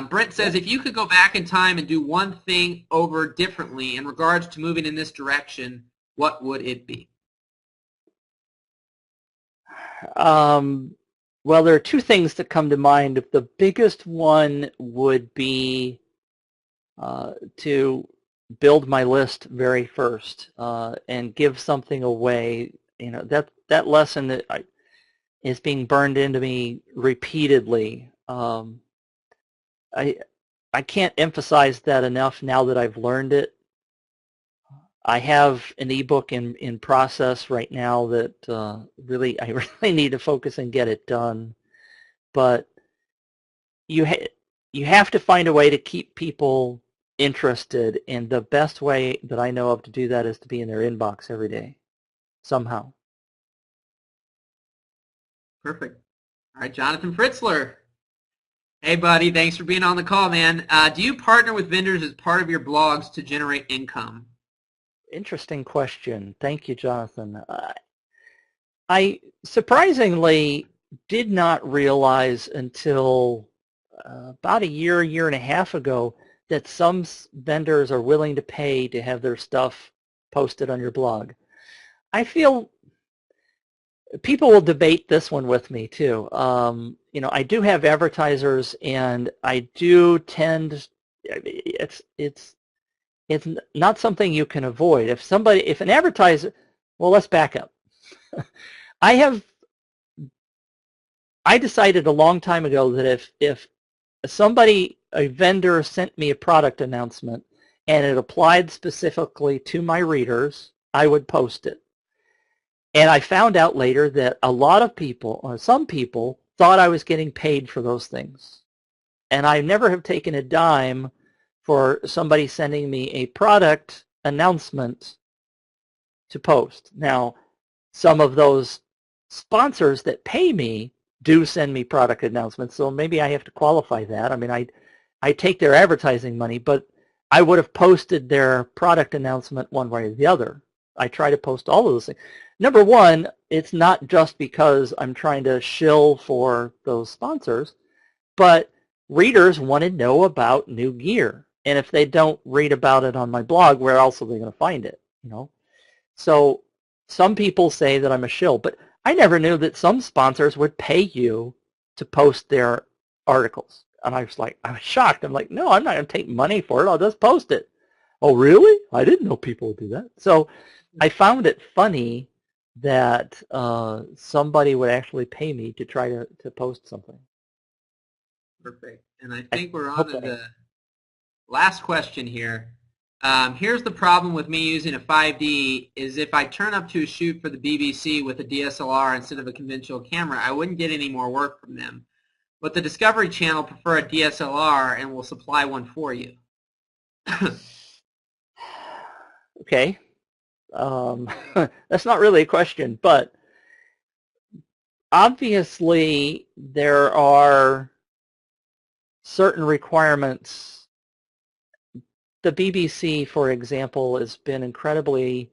Brent says, if you could go back in time and do one thing over differently in regards to moving in this direction, what would it be? Well, there are 2 things that come to mind. The biggest one would be to build my list very first and give something away. That lesson that is being burned into me repeatedly. I can't emphasize that enough now that I've learned it. I have an ebook in process right now that I really need to focus and get it done. But you have to find a way to keep people interested, and the best way that I know of to do that is to be in their inbox every day, somehow. Perfect. All right, Jonathan Fritzler. Hey, buddy. Thanks for being on the call, man. Do you partner with vendors as part of your blogs to generate income? Interesting question. Thank you, Jonathan. I surprisingly did not realize until about a year and a half ago that some vendors are willing to pay to have their stuff posted on your blog. I feel people will debate this one with me too. I do have advertisers, and I do tend. It's not something you can avoid. If an advertiser, well, let's back up. I decided a long time ago that if a vendor sent me a product announcement and it applied specifically to my readers, I would post it. And I found out later that a lot of people, or some people, thought I was getting paid for those things. And I never have taken a dime for somebody sending me a product announcement to post. Now, some of those sponsors that pay me do send me product announcements, so maybe I have to qualify that. I mean, I take their advertising money, but I would have posted their product announcement one way or the other. I try to post all of those things. Number one, it's not just because I'm trying to shill for those sponsors, but readers want to know about new gear. And if they don't read about it on my blog, where else are they going to find it? You know? So some people say that I'm a shill, but I never knew that some sponsors would pay you to post their articles. And I was shocked. I'm like, no, I'm not going to take money for it. I'll just post it. Oh, really? I didn't know people would do that. So I found it funny that somebody would actually pay me to try to post something. Perfect. And I think we're on to the last question here. Here's the problem with me using a 5D is if I turn up to a shoot for the BBC with a DSLR instead of a conventional camera, I wouldn't get any more work from them. But the Discovery Channel prefer a DSLR and will supply one for you. Okay. That's not really a question, but obviously there are certain requirements. The BBC, for example, has been incredibly,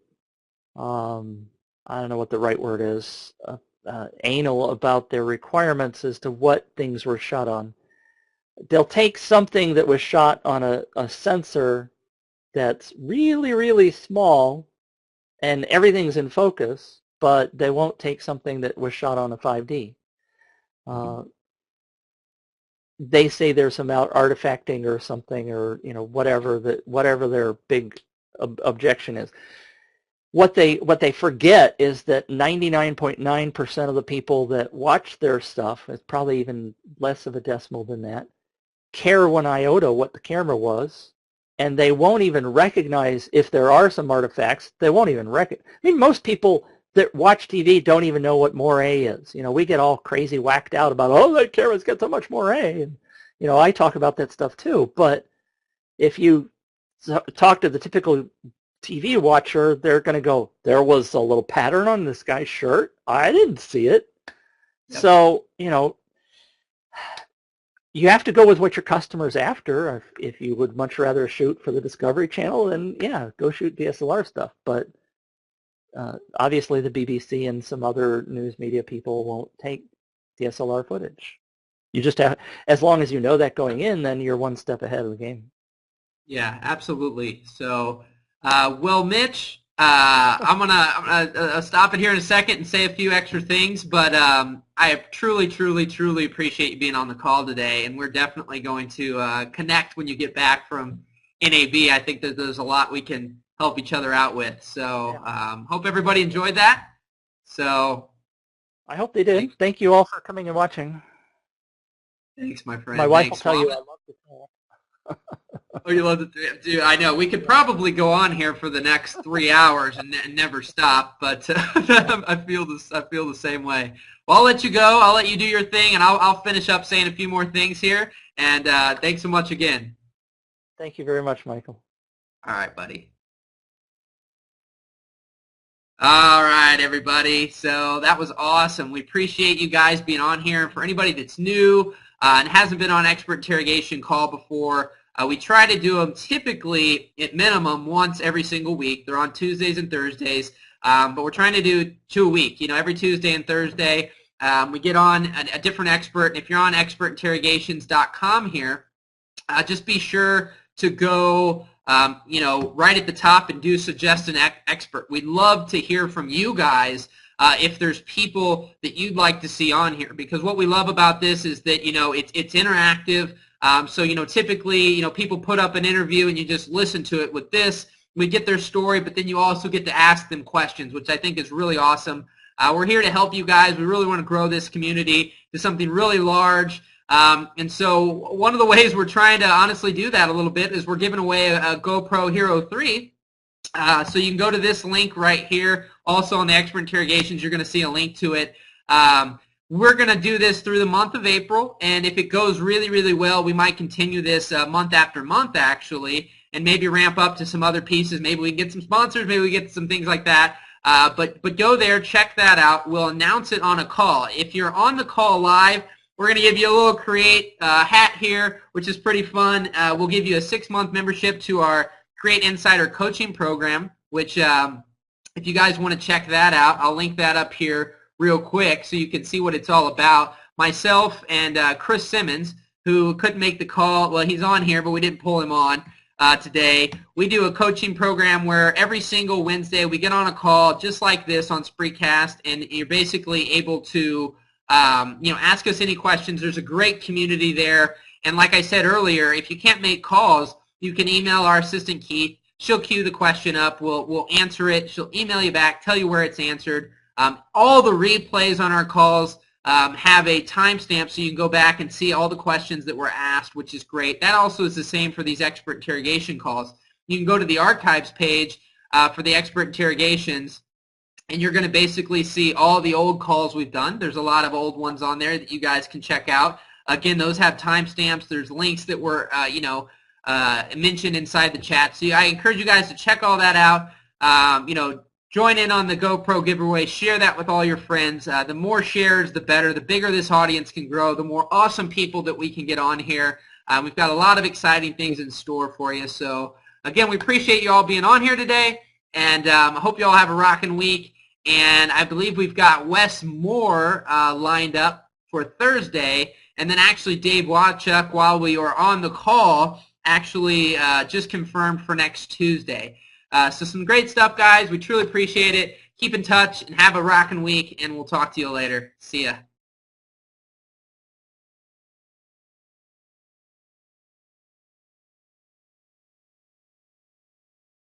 I don't know what the right word is, anal about their requirements as to what things were shot on. They'll take something that was shot on a sensor that's really, really small and everything's in focus, but they won't take something that was shot on a 5D. They say there's some artifacting or something, or whatever their big objection is. What they forget is that 99.9% of the people that watch their stuff, it's probably even less of a decimal than that, care one iota what the camera was, and they won't even recognize if there are some artifacts. They won't even recognize. I mean, most people that watch TV don't even know what moire is. We get all crazy whacked out about, oh, that camera's got so much moire. And, I talk about that stuff too. But if you talk to the typical TV watcher, they're going to go, there was a little pattern on this guy's shirt. I didn't see it. Yep. So, you have to go with what your customer's after. If you would much rather shoot for the Discovery Channel, then yeah, go shoot DSLR stuff. But obviously the BBC and some other news media people won't take DSLR footage. You just have, as long as you know that going in, then you're one step ahead of the game. Yeah, absolutely. So, well, Mitch, I'm gonna stop it here in a second and say a few extra things, but I truly, truly, truly appreciate you being on the call today, and we're definitely going to connect when you get back from NAB. I think that there's a lot we can help each other out with. So, hope everybody enjoyed that. So, I hope they did. Thank you all for coming and watching. Thanks, my friend. My wife will tell you I love the call. Oh, you love it, dude. I know. We could probably go on here for the next 3 hours and never stop, but I feel the same way. Well, I'll let you go. I'll let you do your thing, and I'll finish up saying a few more things here. And thanks so much again. Thank you very much, Michael. All right, buddy. All right, everybody. So that was awesome. We appreciate you guys being on here. For anybody that's new and hasn't been on Expert Interrogation call before, we try to do them typically at minimum once every single week. They're on Tuesdays and Thursdays, but we're trying to do 2 a week. Every Tuesday and Thursday, we get on a different expert. And if you're on expertinterrogations.com here, just be sure to go, right at the top and do suggest an expert. We'd love to hear from you guys if there's people that you'd like to see on here, because what we love about this is that, it's interactive. So, typically, people put up an interview and you just listen to it. With this, we get their story, but then you also get to ask them questions, which I think is really awesome. We're here to help you guys. We really want to grow this community to something really large. And so one of the ways we're trying to honestly do that a little bit is we're giving away a GoPro Hero 3. So you can go to this link right here. Also on the Expert Interrogations, you're going to see a link to it. We're going to do this through the month of April, and if it goes really, really well, we might continue this month after month, actually, and maybe ramp up to some other pieces. Maybe we can get some sponsors, maybe we get some things like that. But go there, check that out. We'll announce it on a call. If you're on the call live, we're going to give you a little Create hat here, which is pretty fun. We'll give you a 6-month membership to our Create Insider coaching program, which if you guys want to check that out, I'll link that up here real quick so you can see what it's all about. Myself and Chris Simmons, who couldn't make the call, well, he's on here, but we didn't pull him on today. We do a coaching program where every single Wednesday we get on a call just like this on Spreecast, and you're basically able to ask us any questions. There's a great community there. And like I said earlier, if you can't make calls, you can email our assistant Keith. She'll queue the question up. We'll answer it. She'll email you back, tell you where it's answered. All the replays on our calls have a timestamp so you can go back and see all the questions that were asked, which is great. That also is the same for these expert interrogation calls. You can go to the archives page for the expert interrogations, and you're going to basically see all the old calls we've done. There's a lot of old ones on there that you guys can check out. Again, those have timestamps. There's links that were, mentioned inside the chat. So I encourage you guys to check all that out. Join in on the GoPro giveaway. Share that with all your friends. The more shares, the better. The bigger this audience can grow, the more awesome people that we can get on here. We've got a lot of exciting things in store for you. So, again, we appreciate you all being on here today, and I hope you all have a rocking week. And I believe we've got Wes Moore lined up for Thursday, and then actually Dave Wachuk, while we were on the call, actually just confirmed for next Tuesday. So some great stuff, guys. We truly appreciate it. Keep in touch and have a rocking week, and we'll talk to you later. See ya.